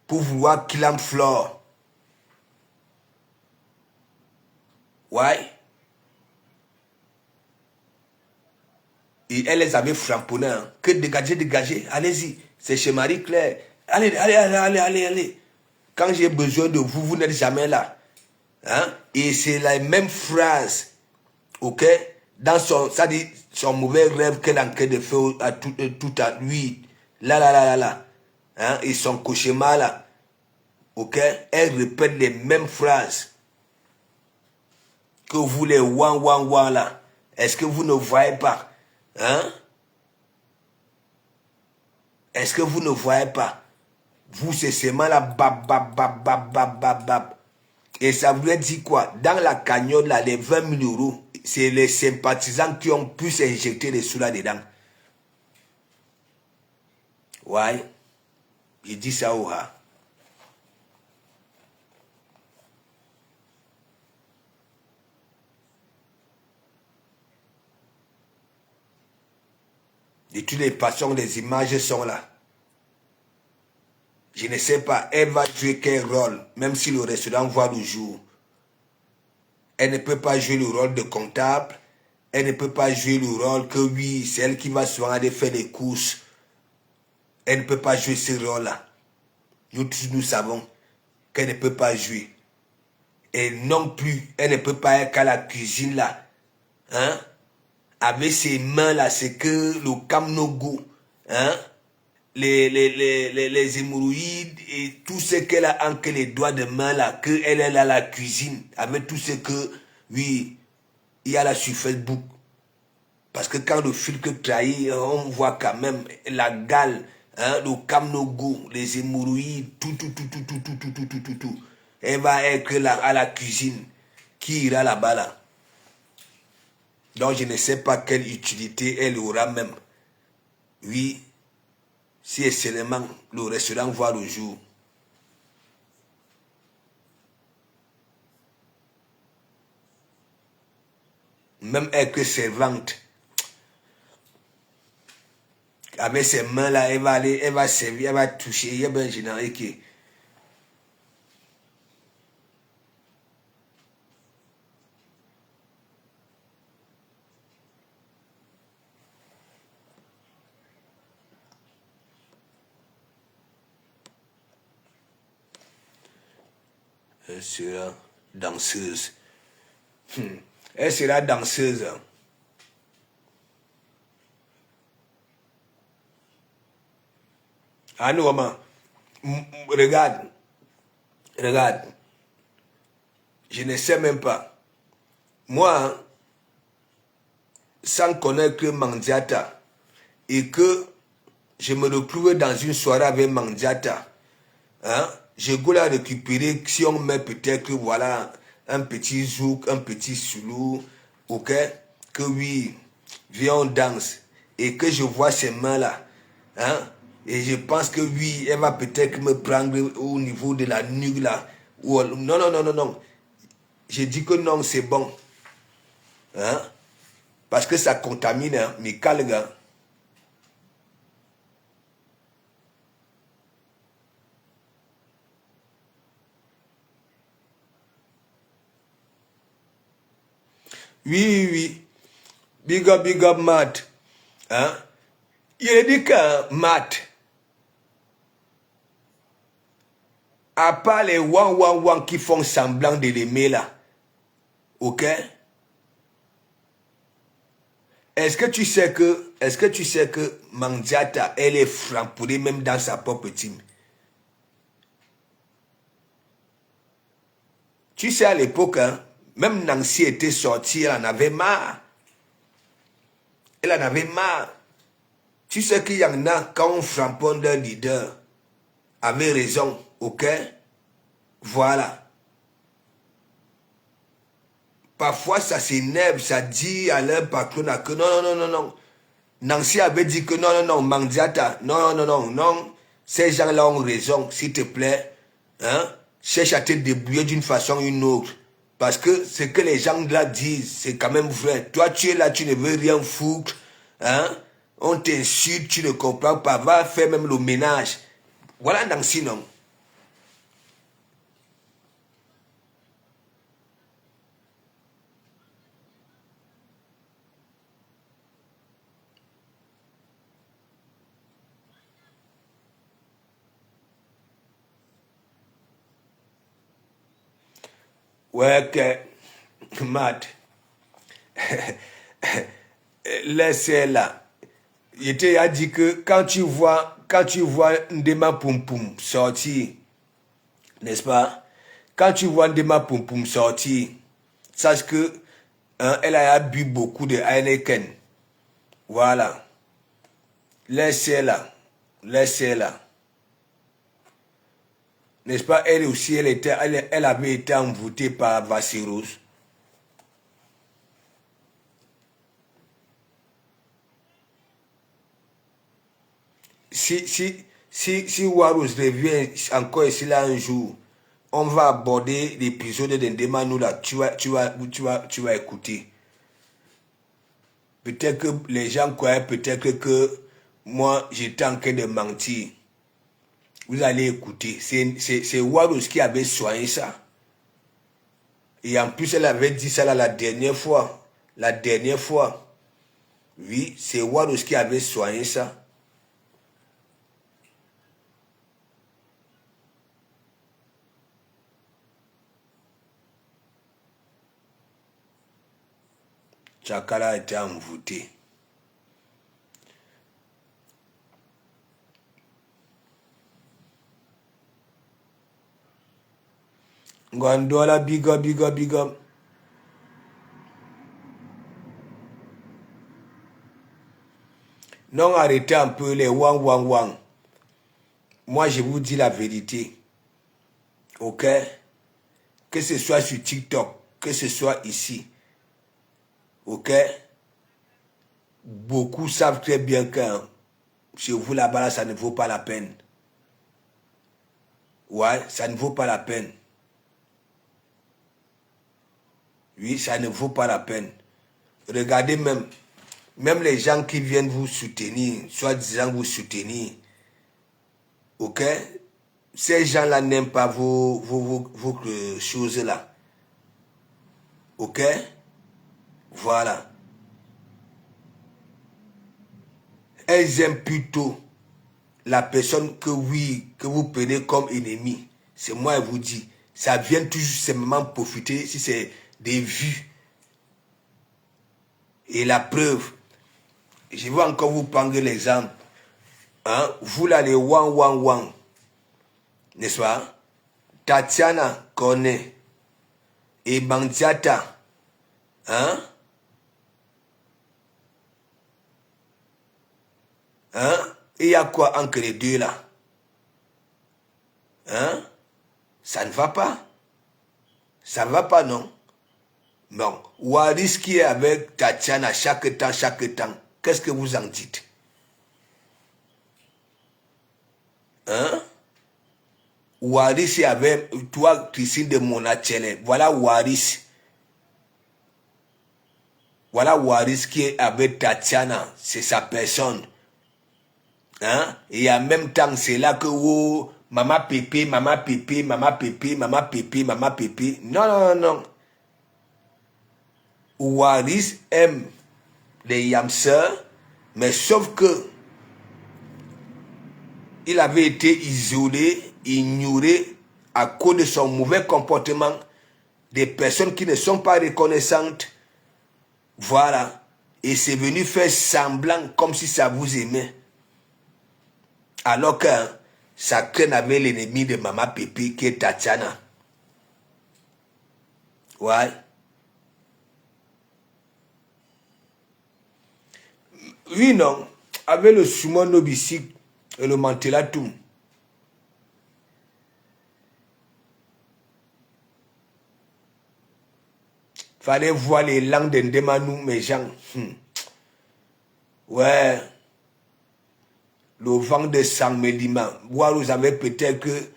pour vouloir qu'il en flore. Ouais. Et elle les avait frapponnés. Hein. Que dégager, dégager. Allez-y. C'est chez Marie-Claire. Allez, allez, allez, allez, allez, allez. Quand j'ai besoin de vous, vous n'êtes jamais là. Hein? Et c'est la même phrase. Ok? Dans son, ça dit, son mauvais rêve qu'elle est en train de faire tout à lui. Là, là, là, là, là. Hein? Et son cauchemar là. Ok? Elle répète les mêmes phrases. Que vous les wang, wang, wang là. Est-ce que vous ne voyez pas? Hein? Est-ce que vous ne voyez pas? Vous, c'est seulement là, bab, bab, bab, bab, bab, bab, bab. Et ça voulait dire quoi? Dans la cagnotte, là, les 20 000 euros, c'est les sympathisants qui ont pu s'injecter les sous là-dedans. Ouais. Je dis ça au ha. De toute toutes les façons, les images sont là. Je ne sais pas, elle va jouer quel rôle, même si le restaurant voit le jour. Elle ne peut pas jouer le rôle de comptable. Elle ne peut pas jouer le rôle que oui, c'est elle qui va souvent aller faire les courses. Elle ne peut pas jouer ce rôle-là. Nous tous, nous savons qu'elle ne peut pas jouer. Et non plus, elle ne peut pas être qu'à la cuisine là. Hein? Avec ses mains là, c'est que le camnogo, hein? Les hémorroïdes et tout ce qu'elle a entre les doigts de main là, qu'elle est là à la cuisine, avec tout ce que, oui, il y a là sur Facebook. Parce que quand le filtre trahit, on voit quand même la gale, hein, le camnogo, les hémorroïdes, tout. Elle va être là à la cuisine. Qui ira là-bas là? Donc je ne sais pas quelle utilité elle aura même. Oui, si seulement le restaurant voit le jour. Même être servante. Avec ses mains là, elle va aller, elle va servir, elle va toucher, il y a bien général qui. Elle sera danseuse. Elle sera danseuse. Ah non, maman. Regarde. Je ne sais même pas. Moi, sans connaître Mandiata, et que je me retrouve dans une soirée avec Mandiata, hein, je vais la récupérer si on met peut-être, voilà, un petit zouk, un petit soulou, ok, que oui, viens on danse, et que je vois ces mains-là, hein, et je pense que oui, elle va peut-être me prendre au niveau de la nuque là, ou, non, je dis que non, c'est bon, hein, parce que ça contamine, hein, mes calgues. Oui. Big up, Matt. Hein? Il a dit que Matt, à part les wan qui font semblant de l'aimer là, ok? Est-ce que tu sais que Mandiata, elle est frampourée même dans sa propre team? Tu sais, à l'époque, hein, même Nancy était sortie, elle en avait marre. Tu sais qu'il y en a, quand on framponne leur leader, avait raison, ok? Voilà. Parfois, ça s'énerve, ça dit à leur patron que non. Nancy avait dit que non, Mandiata, non. Ces gens-là ont raison, s'il te plaît. Hein? Cherche à te débrouiller d'une façon ou une autre. Parce que ce que les gens là disent, c'est quand même vrai. Toi, tu es là, tu ne veux rien foutre. Hein? On t'insulte, tu ne comprends pas. Va faire même le ménage. Voilà Nancy, non? Ouais, que Matt. Laissez là. Il a dit que quand tu vois Ndema Poum Poum sortir, n'est-ce pas? Quand tu vois Ndema Poum Poum sortir, sache que hein, elle a bu beaucoup de Heineken. Voilà. Laissez-la. N'est-ce pas? Elle aussi, elle avait été envoûtée par Vassiros. Si Warros revient encore ici là un jour, on va aborder l'épisode d'Ndema nous là, tu vas écouter. Peut-être que les gens croient peut-être que moi, j'étais en train de mentir. Vous allez écouter. C'est Warros qui avait soigné ça. Et en plus, elle avait dit ça là la dernière fois. La dernière fois. Oui, c'est Warros qui avait soigné ça. Chakala a été envoûté. Gondola, big up, big up, big up. Non, arrêtez un peu les wang wang wang. Moi, je vous dis la vérité. Ok? Que ce soit sur TikTok, que ce soit ici. Ok? Beaucoup savent très bien que chez vous là-bas, ça ne vaut pas la peine. Ouais, ça ne vaut pas la peine. Oui, ça ne vaut pas la peine. Regardez même les gens qui viennent vous soutenir, soi-disant vous soutenir. Ok? Ces gens-là n'aiment pas vos choses-là. Ok? Voilà. Elles aiment plutôt la personne que vous prenez comme ennemi. C'est moi, je vous dis. Ça vient toujours simplement profiter si c'est des vues. Et la preuve, je vais encore vous prendre l'exemple. Hein? Vous là, les wang wang wang. N'est-ce pas? Tatiana connaît. Et Bandiata. Hein? Hein? Et il y a quoi entre les deux là? Hein? Ça ne va pas. Ça ne va pas, non? Non. Waris qui est avec Tatiana chaque temps. Qu'est-ce que vous en dites? Hein? Waris est avec toi, Christine de Monachele. Voilà Waris. Voilà Waris qui est avec Tatiana. C'est sa personne. Hein? Et en même temps, c'est là que vous, maman pépé. Non. Waris aime les yamseurs, mais sauf que il avait été isolé, ignoré à cause de son mauvais comportement, des personnes qui ne sont pas reconnaissantes. Voilà. Et c'est venu faire semblant comme si ça vous aimait. Alors que ça craint avec l'ennemi de Maman Pépé qui est Tatiana. Ouais. Oui, non. Avec le Sumo Nobisik et le Mantelatum. Fallait voir les langues d'Endemanou, mes gens. Ouais. Le vent de Sang-Melima. Vous avez peut-être que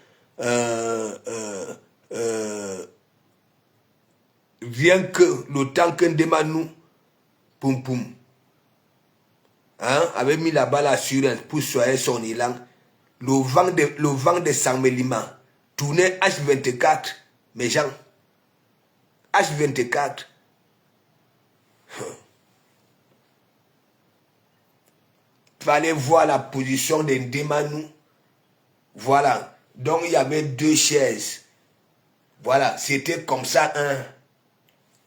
vient que le temps qu'un Demanou, poum poum, hein, avait mis la balle à assurance pour soigner son élan. Le vent de Sang-Melima tournait H24, mes gens. H24. Fallait voir la position d'un Demanou. Voilà. Donc il y avait deux chaises. Voilà. C'était comme ça, hein.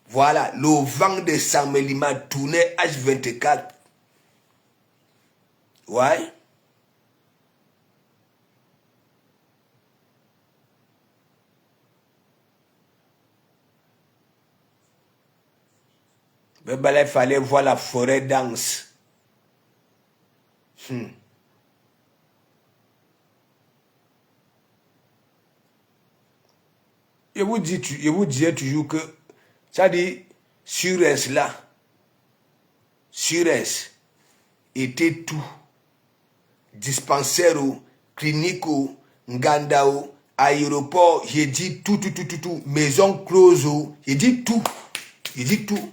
Voilà. Le vent de Sang-Melima tournait H24. Ouais. Mais ben, il fallait voir la forêt dense. Je vous disais toujours que, ça dit, Surès là, Surès était tout. Dispensaire, clinique, Ngandao, aéroport, j'ai dit tout. Maison close, j'ai dit tout. J'ai dit tout.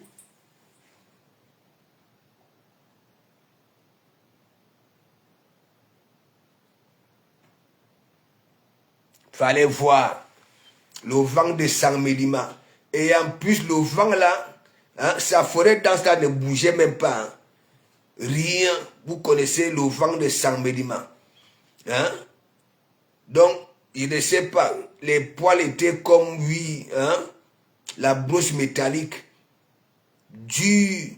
Fallait voir le vent de Sang-Médima. Et en plus, le vent là, hein, sa forêt dense là ne bougeait même pas. Hein. Rien. Vous connaissez le vent de Sang-Médima. Hein? Donc, je ne sais pas. Les poils étaient comme, oui, hein? La brosse métallique. Dure.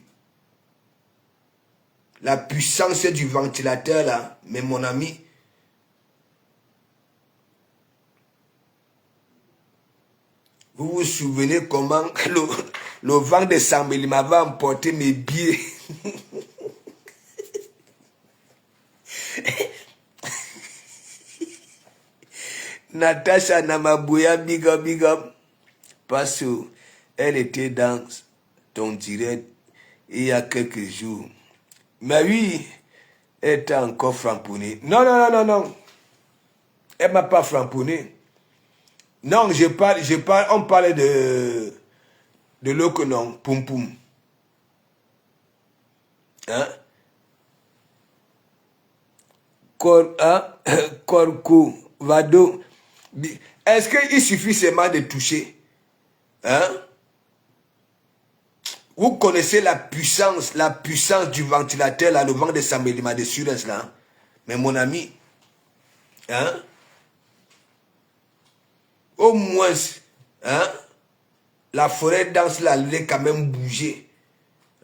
La puissance du ventilateur là. Mais mon ami, vous vous souvenez comment le vent de Sang-Médima va emporter mes billets. Natacha Namabouya, big up. Parce qu'elle était dans ton direct il y a quelques jours. Mais oui, elle était encore frapponnée. Non. Elle ne m'a pas framponné. Non, on parlait de l'autre nom, Poum Poum. Hein? Corco, Vado. Est-ce qu'il suffit seulement de toucher? Hein? Vous connaissez la puissance du ventilateur, là, le vent de Sang-Médima de Surens, là. Mais mon ami, hein? Au moins, hein, la forêt dense là allait quand même bouger.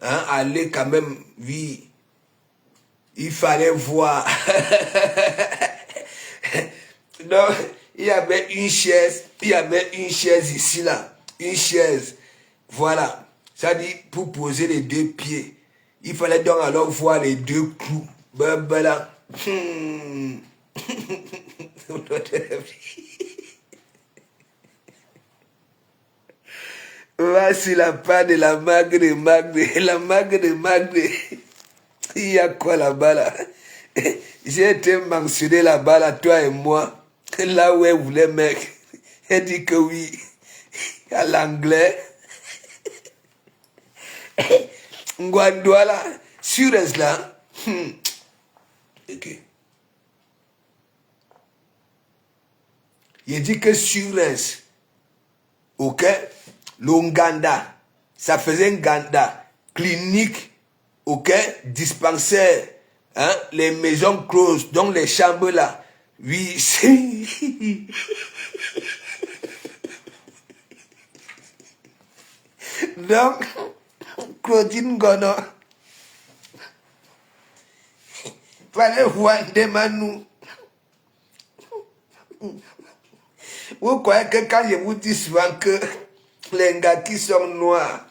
Hein, allait quand même, oui. Il fallait voir. Donc, il y avait une chaise ici là. Une chaise. Voilà. Ça dit, pour poser les deux pieds. Il fallait donc alors voir les deux clous. Voilà. Voici la part de la mague de Magde. La mague de Magde. Il y a quoi là-bas là? J'ai été mentionné là-bas là, toi et moi. Là où elle voulait, mec. Elle dit que oui. À l'anglais. Ngwandoala. Surens là. Ok. Il dit que Surens. Ok. L'Onganda, ça faisait un Ganda, clinique, ok, dispensaire, hein, les maisons closes, donc les chambres là, oui, donc, Claudine Gono, fallait voir des manous. Vous croyez que quand je vous dis souvent que les gars qui sont noirs,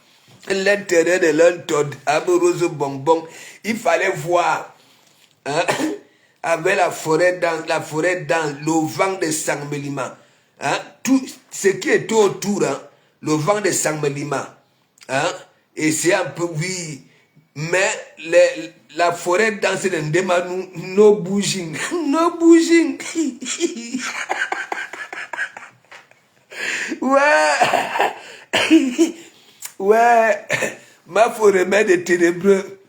l'intérêt de leur tod, amoureuse bonbon, il fallait voir, hein, avec la forêt dans le vent de Sang-Médima, hein, tout ce qui était autour, hein, le vent de Sang-Médima, hein, et c'est un peu, oui, mais la forêt dans ce Ndema, no bouging, no bouging. Ouais, ouais, ma forêt de ténébreux.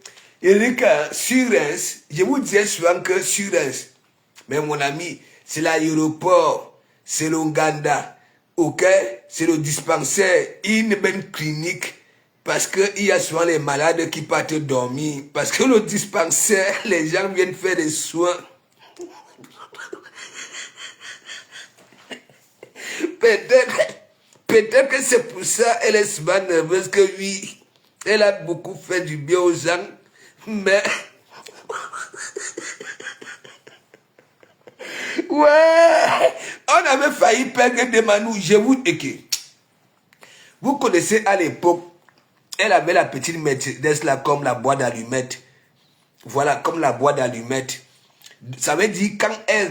Erika, Surens, je vous disais souvent que Surens, mais mon ami, c'est l'aéroport, c'est l'Ouganda, ok, c'est le dispensaire, une bonne clinique, parce qu'il y a souvent les malades qui partent dormir, parce que le dispensaire, les gens viennent faire des soins. Peut-être que c'est pour ça qu'elle est souvent nerveuse, que oui, elle a beaucoup fait du bien aux gens, mais... Ouais, on avait failli perdre des manous, je vous dis. Vous connaissez à l'époque, elle avait la petite Mercedes là comme la boîte d'allumettes. Voilà, comme la boîte d'allumettes. Ça veut dire quand elle...